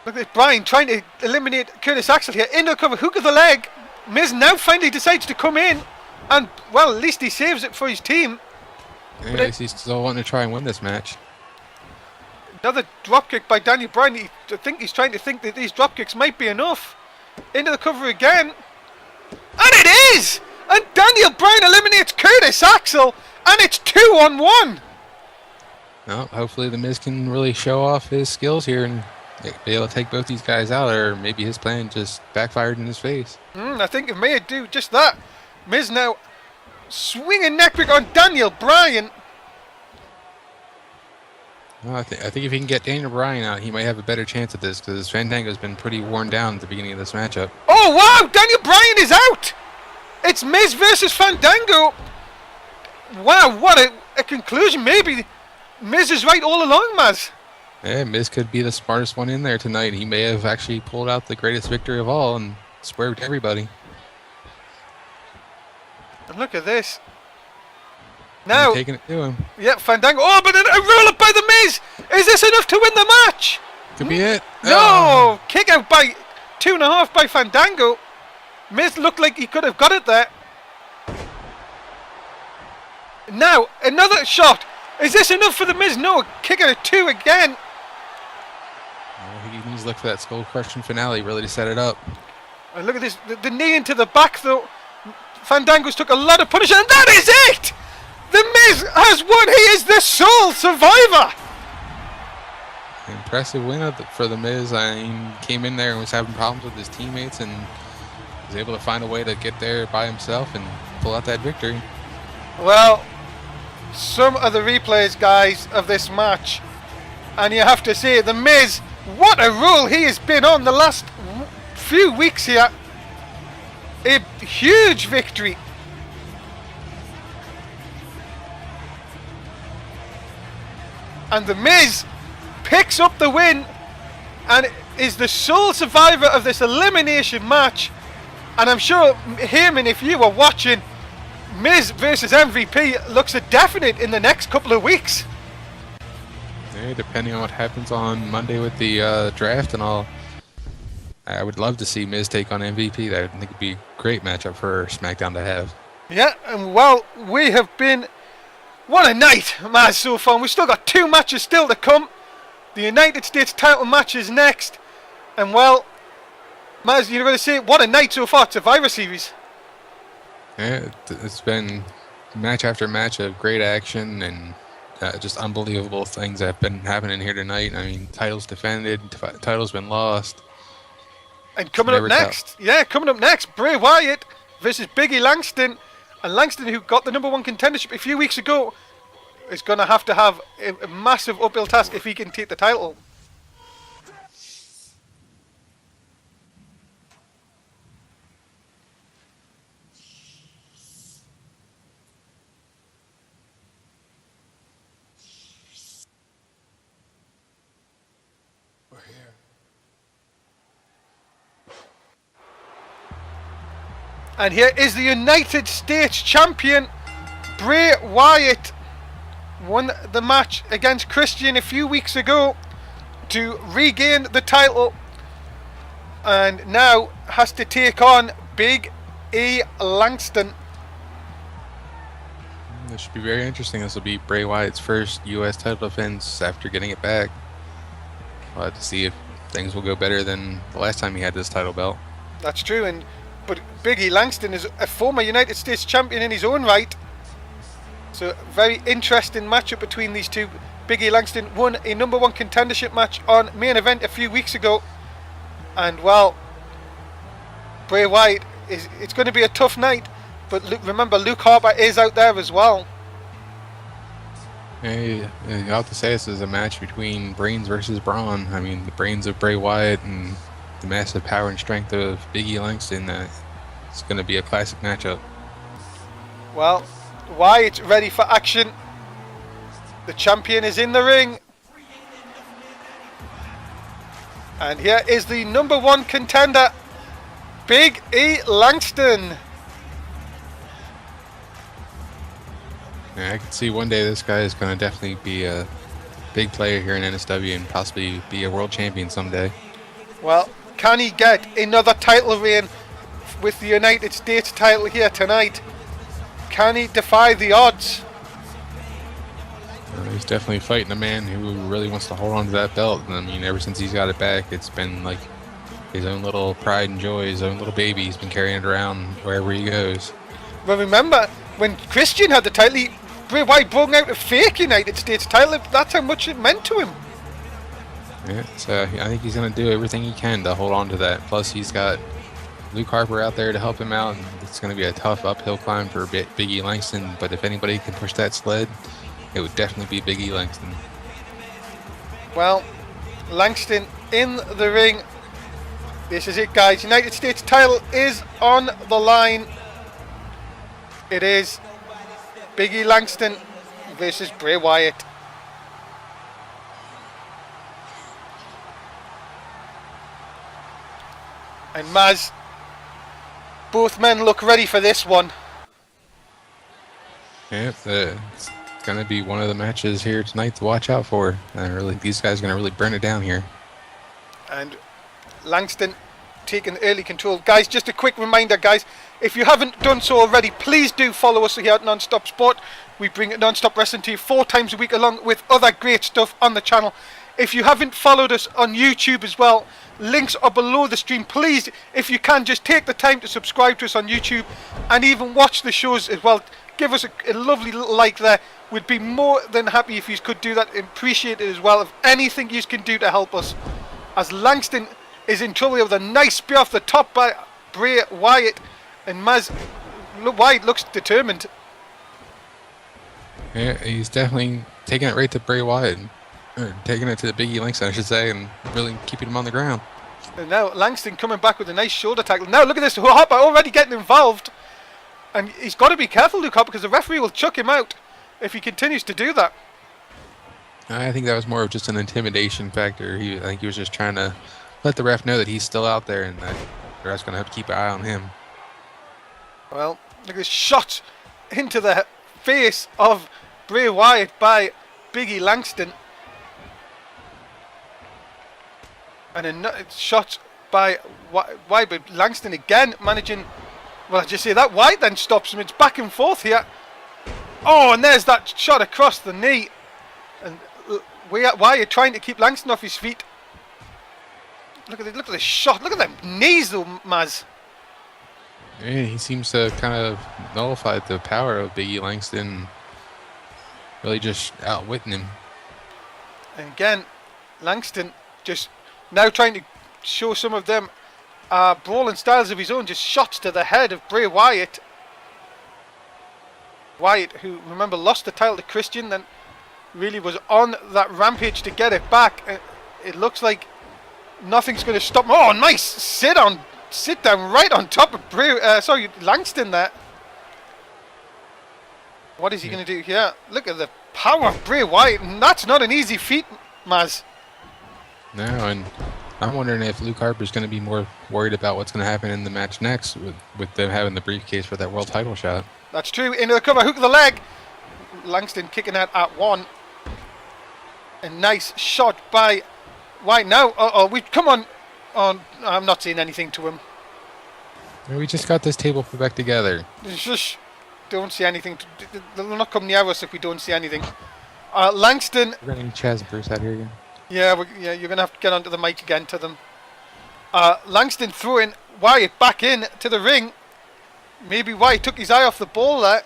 Look at this, Bryan trying to eliminate Curtis Axel here. Into the cover, hook of the leg. Miz now finally decides to come in. And, well, at least he saves it for his team. Yeah, at least he's still wanting to try and win this match. Another dropkick by Daniel Bryan. I think he's trying to think that these dropkicks might be enough. Into the cover again. And it is! And Daniel Bryan eliminates Curtis Axel. And it's 2-on-1. Well, hopefully the Miz can really show off his skills here and be able to take both these guys out. Or maybe his plan just backfired in his face. I think it may do just that. Miz now swinging neckbreak on Daniel Bryan. Well, I think if he can get Daniel Bryan out, he might have a better chance at this because Fandango's been pretty worn down at the beginning of this matchup. Oh, wow! Daniel Bryan is out! It's Miz versus Fandango. Wow, what a conclusion. Maybe Miz is right all along, Mazz. Yeah, Miz could be the smartest one in there tonight. He may have actually pulled out the greatest victory of all and swerved everybody. And look at this. Now, taking it to him. Yeah, Fandango. Oh, but a roll up by the Miz. Is this enough to win the match? Could be it. No, kick out by 2.5 by Fandango. Miz looked like he could have got it there. Now, another shot. Is this enough for the Miz? No, kick out at 2 again. He needs to look for that skull crushing finale really to set it up. And look at this, the knee into the back though. Fandango's took a lot of punishment, and that is it! The Miz has won. He is the sole survivor. Impressive win for the Miz. I mean, came in there and was having problems with his teammates and was able to find a way to get there by himself and pull out that victory. Well, some of the replays, guys, of this match, and you have to say, the Miz, what a role he has been on the last few weeks here. A huge victory. And the Miz picks up the win and is the sole survivor of this elimination match. And I'm sure, Heyman, if you were watching, Miz versus MVP looks a definite in the next couple of weeks. Yeah, depending on what happens on Monday with the draft and all, I would love to see Miz take on MVP. That I think would be a great matchup for SmackDown to have. Yeah, and well, we have been... What a night, Mazz, so far. We've still got 2 matches still to come. The United States title match is next. And well, Mazz, you're going to say, what a night so far, Survivor Series. Yeah, it's been match after match of great action and just unbelievable things that have been happening here tonight. I mean, titles defended, titles been lost. And coming up next, Bray Wyatt versus Biggie Langston. And Langston, who got the #1 contendership a few weeks ago, is going to have a massive uphill task if he can take the title. And here is the United States champion, Bray Wyatt. Won the match against Christian a few weeks ago to regain the title. And now has to take on Big E Langston. This should be very interesting. This will be Bray Wyatt's first U.S. title defense after getting it back. We'll have to see if things will go better than the last time he had this title belt. That's true, but Big E Langston is a former United States champion in his own right. So very interesting matchup between these two. Big E Langston won a #1 contendership match on Main Event a few weeks ago. And well, Bray Wyatt, it's going to be a tough night. But remember, Luke Harper is out there as well. Hey, I have to say this is a match between brains versus brawn. I mean, the brains of Bray Wyatt and the massive power and strength of Big E Langston. It's going to be a classic matchup. Well, Wyatt ready for action. The champion is in the ring. And here is the #1 contender, Big E Langston. Yeah, I can see one day this guy is going to definitely be a big player here in NSW and possibly be a world champion someday. Well, can he get another title reign with the United States title here tonight? Can he defy the odds? He's definitely fighting a man who really wants to hold on to that belt. And I mean, ever since he's got it back, it's been like his own little pride and joy, his own little baby. He's been carrying it around wherever he goes. Well, remember, when Christian had the title, Bray Wyatt brought out a fake United States title. That's how much it meant to him. Yeah, so I think he's going to do everything he can to hold on to that. Plus, he's got Luke Harper out there to help him out. And it's going to be a tough uphill climb for Big E Langston. But if anybody can push that sled, it would definitely be Big E Langston. Well, Langston in the ring. This is it, guys. United States title is on the line. It is Big E Langston versus Bray Wyatt. And Mazz, both men look ready for this one. Yeah, it's going to be one of the matches here tonight to watch out for. These guys are going to really burn it down here. And Langston taking early control. Guys, just a quick reminder, guys, if you haven't done so already, please do follow us here at Non-Stop Sport. We bring Non-Stop Wrestling to you 4 times a week along with other great stuff on the channel. If you haven't followed us on YouTube as well, links are below the stream. Please, if you can, just take the time to subscribe to us on YouTube and even watch the shows as well. Give us a lovely little like there. We'd be more than happy if you could do that. Appreciate it as well. If anything you can do to help us. As Langston is in trouble with a nice spear off the top by Bray Wyatt. And Mazz, Wyatt looks determined. Yeah, he's definitely taking it right to Bray Wyatt. Or taking it to the Big E Langston, I should say, and really keeping him on the ground. And now Langston coming back with a nice shoulder tackle. Now look at this, Harper already getting involved. And he's got to be careful, Luke Harper, because the referee will chuck him out if he continues to do that. I think that was more of just an intimidation factor. I think he was just trying to let the ref know that he's still out there and that the ref's going to have to keep an eye on him. Well, look at this shot into the face of Bray Wyatt by Biggie Langston. And a shot by Wyatt, but Langston again managing. Well, I just say that Wyatt then stops him. It's back and forth here. Oh, and there's that shot across the knee. And Wyatt trying to keep Langston off his feet. Look at the shot. Look at them knees, though, Mazz. Yeah, he seems to kind of nullify the power of Biggie Langston. Really just outwitting him. And again, Langston just now trying to show some of them brawling styles of his own. Just shots to the head of Bray Wyatt. Wyatt, who, remember, lost the title to Christian, then really was on that rampage to get it back. It looks like nothing's going to stop him. Oh, nice sit down right on top of Langston there. What is he going to do here? Look at the power of Bray Wyatt, and that's not an easy feat, Mazz. No, and I'm wondering if Luke Harper's going to be more worried about what's going to happen in the match next with them having the briefcase for that world title shot. That's true. Into the cover, hook of the leg. Langston kicking out at one. A nice shot by Wyatt. Now, we come on. I'm not saying anything to him. We just got this table put back together. Shush. Don't say anything. They'll not come near us if we don't say anything. Langston. We're getting Chaz Bruce out here again. Yeah, you're going to have to get onto the mic again to them. Langston throwing Wyatt back in to the ring. Maybe Wyatt took his eye off the ball there.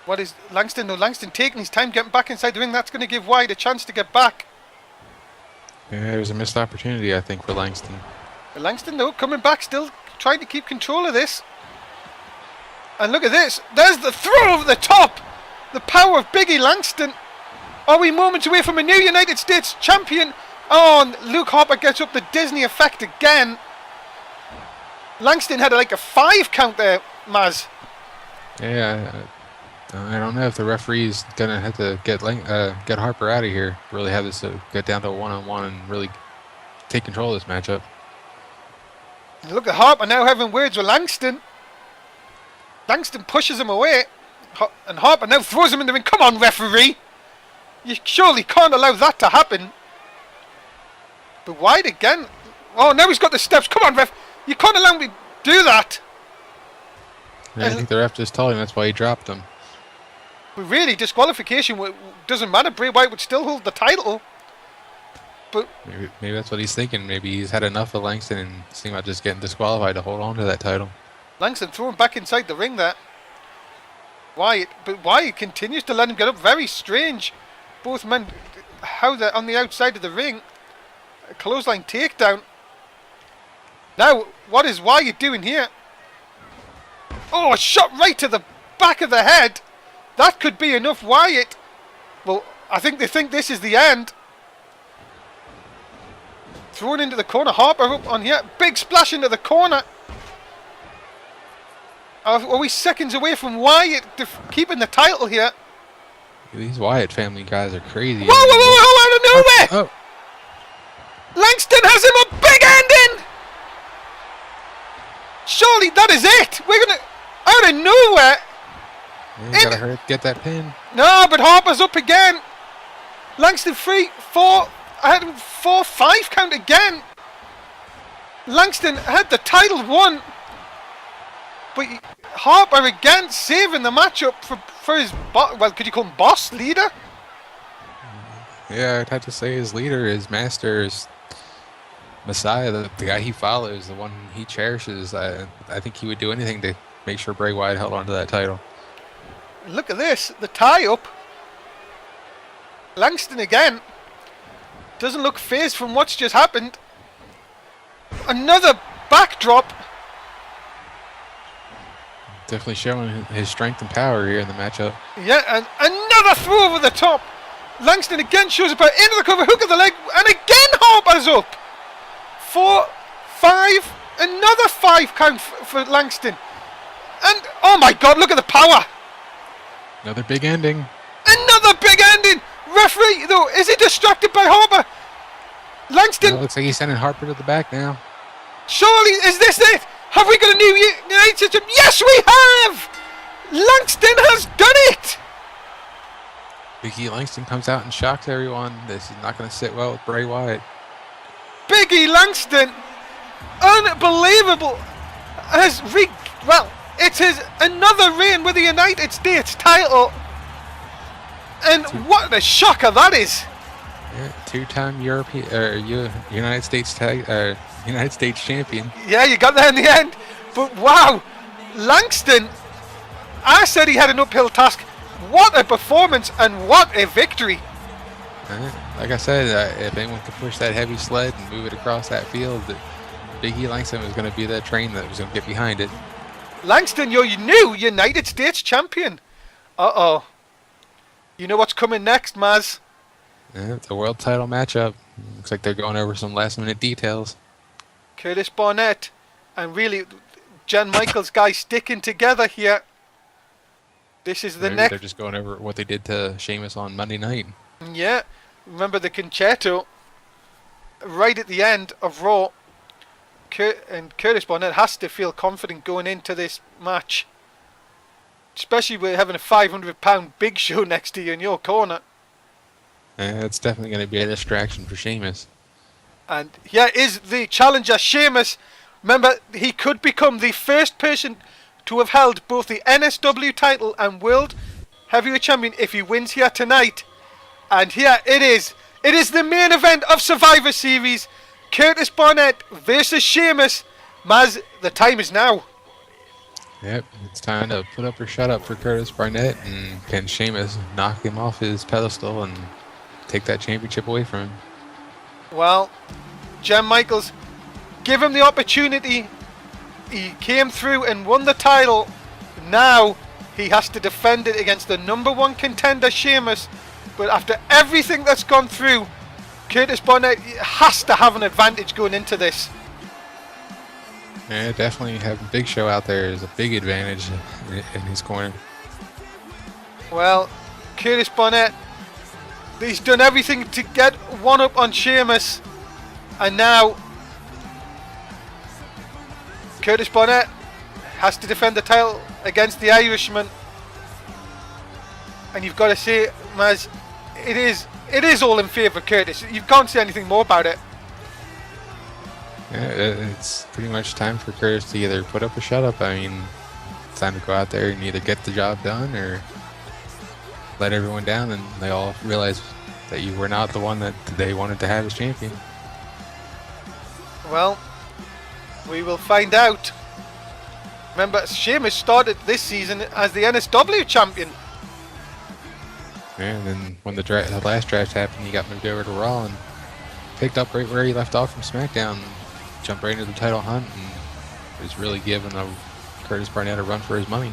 What is Langston? No, Langston taking his time getting back inside the ring. That's going to give Wyatt a chance to get back. Yeah, it was a missed opportunity, I think, for Langston. But Langston, though, coming back, still trying to keep control of this. And look at this. There's the throw over the top. The power of Biggie Langston. Are we moments away from a new United States champion? Oh, and Luke Harper gets up the Disney effect again. Langston had like a 5 count there, Mazz. Yeah, I don't know if the referee's going to have to get Harper out of here. Really have this get down to a one-on-one and really take control of this matchup. And look at Harper now having words with Langston. Langston pushes him away. And Harper now throws him in the ring. Come on, referee. You surely can't allow that to happen. But Wyatt again. Oh, now he's got the steps. Come on, ref. You can't allow me to do that. Yeah, I think the ref just told him that's why he dropped him. But really, disqualification doesn't matter. Bray Wyatt would still hold the title. But maybe that's what he's thinking. Maybe he's had enough of Langston and thinking about just getting disqualified to hold on to that title. Langston thrown back inside the ring there. But Wyatt continues to let him get up. Very strange. Both men, how they're on the outside of the ring. A clothesline takedown. Now, what is Wyatt doing here? Oh, a shot right to the back of the head. That could be enough, Wyatt. Well, I think they think this is the end. Thrown into the corner. Harper up on here. Big splash into the corner. Are we seconds away from Wyatt keeping the title here? These Wyatt family guys are crazy. Whoa, out of nowhere! Oh. Langston has him a big ending! Surely that is it! We're gonna... Out of nowhere! Yeah, you gotta hurry, get that pin. No, but Harper's up again! Langston 3, 4... I had 4, 5 count again! Langston had the title won! But Harper again saving the matchup for his... Well, could you call him boss? Leader? Yeah, I'd have to say his leader, his master, his Messiah, the guy he follows, the one he cherishes. I think he would do anything to make sure Bray Wyatt held on to that title. Look at this, the tie-up. Langston again. Doesn't look phased from what's just happened. Another backdrop. Definitely showing his strength and power here in the matchup. Yeah, and another throw over the top. Langston again shows up into the cover, hook of the leg, and again Harper's up. 4, 5, another 5 count for Langston. And, oh my God, look at the power. Another big ending. Another big referee, though, is he distracted by Harper? Langston. It looks like he's sending Harper to the back now. Surely, is this it? Have we got a new United System? Yes, we have! Langston has done it! Big E Langston comes out and shocks everyone. This is not going to sit well with Bray Wyatt. Big E Langston, unbelievable, it is another reign with the United States title. And what a shocker that is! Yeah, two-time United States champion. Yeah, you got there in the end. But wow, Langston, I said he had an uphill task. What a performance and what a victory! Like I said, if anyone could push that heavy sled and move it across that field, Big E Langston was going to be that train that was going to get behind it. Langston, you're new United States champion. Uh-oh. You know what's coming next, Mazz? Yeah, it's a world title matchup. Looks like they're going over some last-minute details. Curtis Barnett and really Jan Michaels guys sticking together here. This is the next. They're just going over what they did to Sheamus on Monday night. Yeah, remember the concerto right at the end of Raw. And Curtis Barnett has to feel confident going into this match, especially with having a £500 Big Show next to you in your corner. It's definitely going to be a distraction for Sheamus. And here is the challenger, Sheamus. Remember, he could become the first person to have held both the NSW title and World Heavyweight Champion if he wins here tonight. And here it is. It is the main event of Survivor Series. Curtis Barnett versus Sheamus. Mazz, the time is now. Yep, it's time to put up or shut up for Curtis Barnett, and can Sheamus knock him off his pedestal and take that championship away from him? Well, Jan Michaels, give him the opportunity. He came through and won the title. Now he has to defend it against the #1 contender, Sheamus. But after everything that's gone through, Curtis Barnett has to have an advantage going into this. Yeah, definitely having Big Show out there is a big advantage in his corner. Well, Curtis Barnett, he's done everything to get one up on Sheamus. And now Curtis Barnett has to defend the title against the Irishman. And you've got to say, Mazz, it is all in favour of Curtis. You can't say anything more about it. Yeah, it's pretty much time for Curtis to either put up or shut up. I mean, it's time to go out there and either get the job done or let everyone down, and they all realize that you were not the one that they wanted to have as champion. Well, we will find out. Remember, Sheamus started this season as the NSW champion. Yeah, and then when the last draft happened, he got moved over to Raw and picked up right where he left off from SmackDown, jumped right into the title hunt, and was really giving Curtis Barnett a run for his money.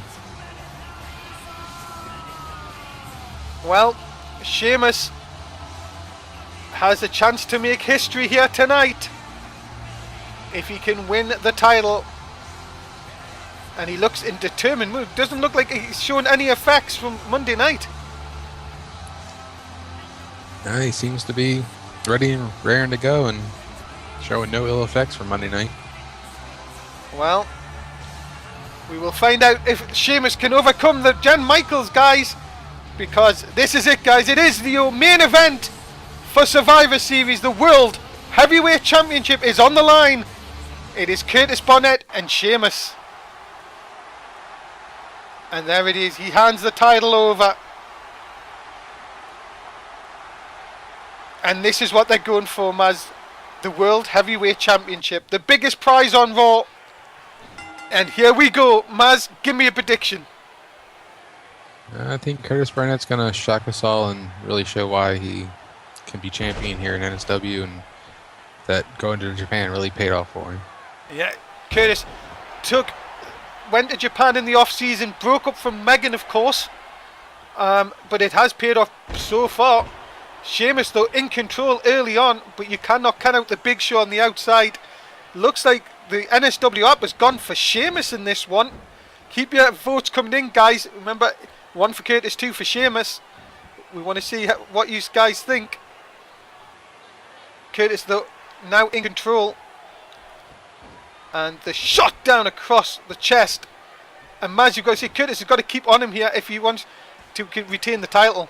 Well, Sheamus has a chance to make history here tonight if he can win the title. And he looks in determined mood. Doesn't look like he's showing any effects from Monday night. No, he seems to be ready and raring to go and showing no ill effects from Monday night. Well, we will find out if Sheamus can overcome the Jan Michaels guys, because this is it, guys. It is the main event for Survivor Series. The World Heavyweight Championship is on the line. It is Curtis Barnett and Sheamus. And there it is. He hands the title over. And this is what they're going for, Mazz. The World Heavyweight Championship. The biggest prize on Raw. And here we go. Mazz, give me a prediction. I think Curtis Barnett's going to shock us all and really show why he can be champion here in NSW, and that going to Japan really paid off for him. Yeah, Curtis went to Japan in the off-season, broke up from Megan, of course. But it has paid off so far. Sheamus, though, in control early on, but you cannot count out the Big Show on the outside. Looks like the NSW app has gone for Sheamus in this one. Keep your votes coming in, guys. Remember, 1 for Curtis, 2 for Sheamus. We want to see what you guys think. Curtis, though, now in control. And the shot down across the chest. And Mazz, you've got to see Curtis has got to keep on him here if he wants to retain the title.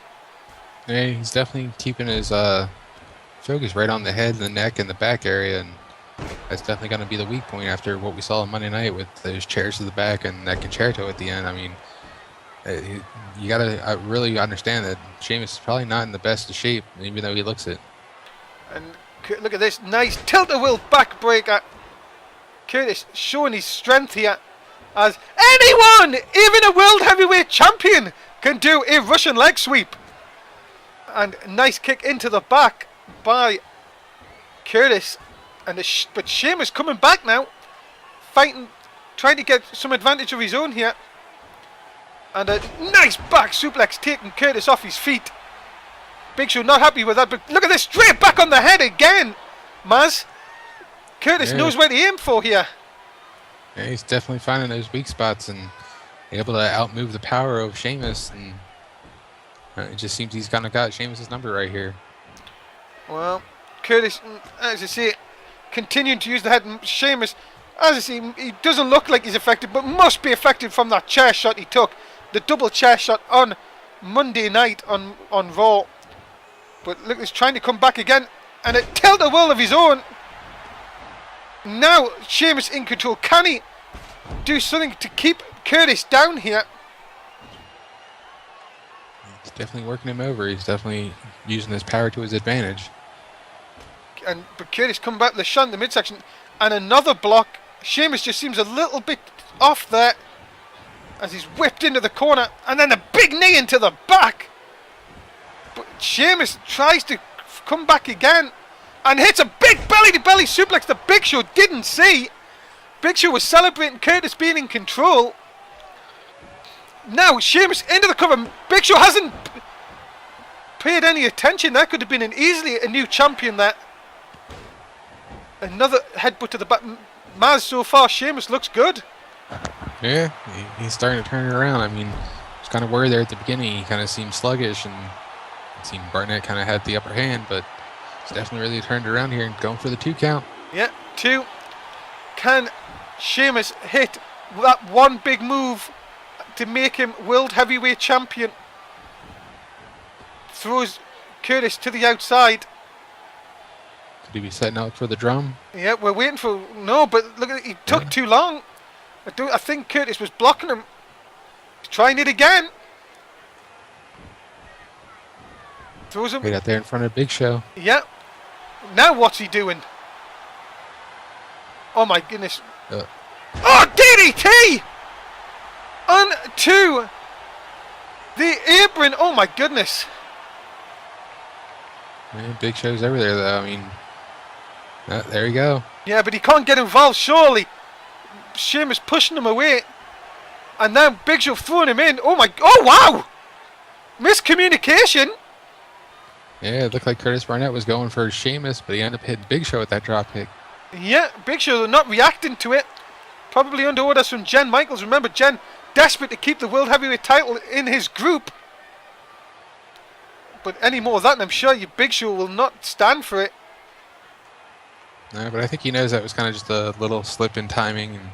Yeah, he's definitely keeping his focus right on the head, the neck, and the back area, and that's definitely going to be the weak point after what we saw on Monday night with those chairs to the back and that concerto at the end. I mean, you got to really understand that Sheamus is probably not in the best of shape, even though he looks it. And look at this nice tilt-a-will backbreaker. Curtis showing his strength here, as anyone, even a world heavyweight champion, can do a Russian leg sweep. And nice kick into the back by Curtis. And but Sheamus coming back now, fighting, trying to get some advantage of his own here. And a nice back suplex taking Curtis off his feet. Big Show not happy with that, but look at this, straight back on the head again, Mazz. Curtis knows where to aim for here. Yeah, he's definitely finding those weak spots and able to outmove the power of Sheamus. And it just seems he's kind of got Sheamus's number right here. Well, Curtis, as I say, continuing to use the head. Sheamus, as I say, he doesn't look like he's affected, but must be affected from that chair shot he took. The double chair shot on Monday night on Raw. But look, he's trying to come back again. And a tilt-a-will of his own. Now Sheamus in control. Can he do something to keep Curtis down here? He's definitely working him over. He's definitely using his power to his advantage. But Curtis come back to the shot in the midsection. And another block. Sheamus just seems a little bit off there as he's whipped into the corner. And then a big knee into the back. But Sheamus tries to come back again. And hits a big belly-to-belly suplex the Big Show didn't see. Big Show was celebrating Curtis being in control. Now Sheamus into the cover. Big Show hasn't paid any attention. That could have been easily a new champion there. Another headbutt to the back. Mazz, so far Sheamus looks good. Yeah, he's starting to turn it around. I mean, was kind of worried there at the beginning. He kind of seemed sluggish, and it seemed Barnett kind of had the upper hand, but he's definitely really turned around here and going for the 2 count. Yeah, 2. Can Sheamus hit that one big move to make him world heavyweight champion? Throws Curtis to the outside. Could he be setting out for the drum? Yeah, we're waiting for... No, but look at it, he took too long. I think Curtis was blocking him. He's trying it again. Throws him... Right out there in front of Big Show. Yeah. Now what's he doing? Oh my goodness. Oh, DDT! Onto the apron. Oh my goodness. Man, Big Show's over there though. I mean, there you go. Yeah, but he can't get involved, surely. Sheamus pushing him away. And now Big Show throwing him in. Oh wow! Miscommunication. Yeah, it looked like Curtis Barnett was going for Sheamus, but he ended up hitting Big Show with that drop kick. Yeah, Big Show not reacting to it. Probably under orders from Jen Michaels. Remember, Jen desperate to keep the World Heavyweight title in his group. But any more of that, and I'm sure your Big Show will not stand for it. No, but I think he knows that was kind of just a little slip in timing. And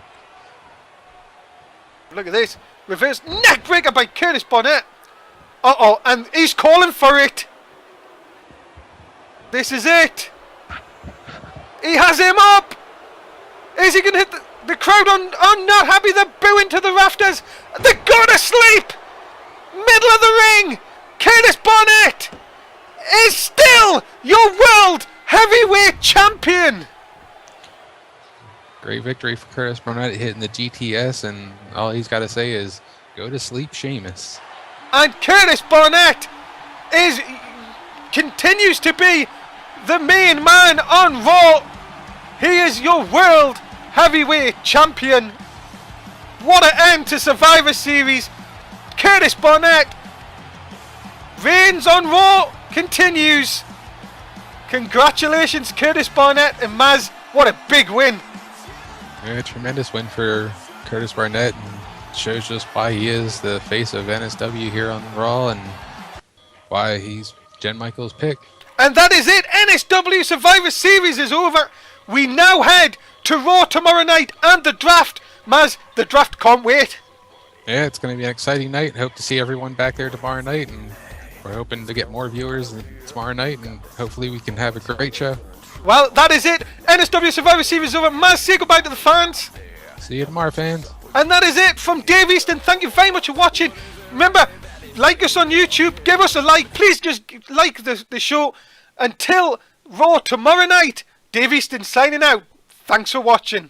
look at this. Reverse neck breaker by Curtis Barnett. Uh-oh, and he's calling for it. This is it. He has him up. Is he going to hit the crowd on not happy? They're booing to the rafters. They're going to sleep. Middle of the ring. Curtis Barnett is still your world heavyweight champion. Great victory for Curtis Barnett, hitting the GTS, and all he's got to say is, go to sleep, Sheamus. And Curtis Barnett continues to be the main man on Raw. He is your world heavyweight champion. What an end to Survivor Series. Curtis Barnett reigns on Raw, continues. Congratulations, Curtis Barnett and Mazz. What a big win. Yeah, a tremendous win for Curtis Barnett, and shows just why he is the face of NSW here on Raw, and why he's Jen Michaels' pick. And that is it. NSW Survivor Series is over. We now head to Raw tomorrow night and the draft. Mazz, the draft can't wait. Yeah, it's going to be an exciting night. Hope to see everyone back there tomorrow night, and we're hoping to get more viewers tomorrow night, and hopefully we can have a great show. Well, that is it. NSW Survivor Series is over. Mazz, say goodbye to the fans. See you tomorrow, fans. And that is it from Dave Easton. Thank you very much for watching. Remember, like us on YouTube. Give us a like. Please just like the show. Until Raw tomorrow night, Dave Easton signing out. Thanks for watching.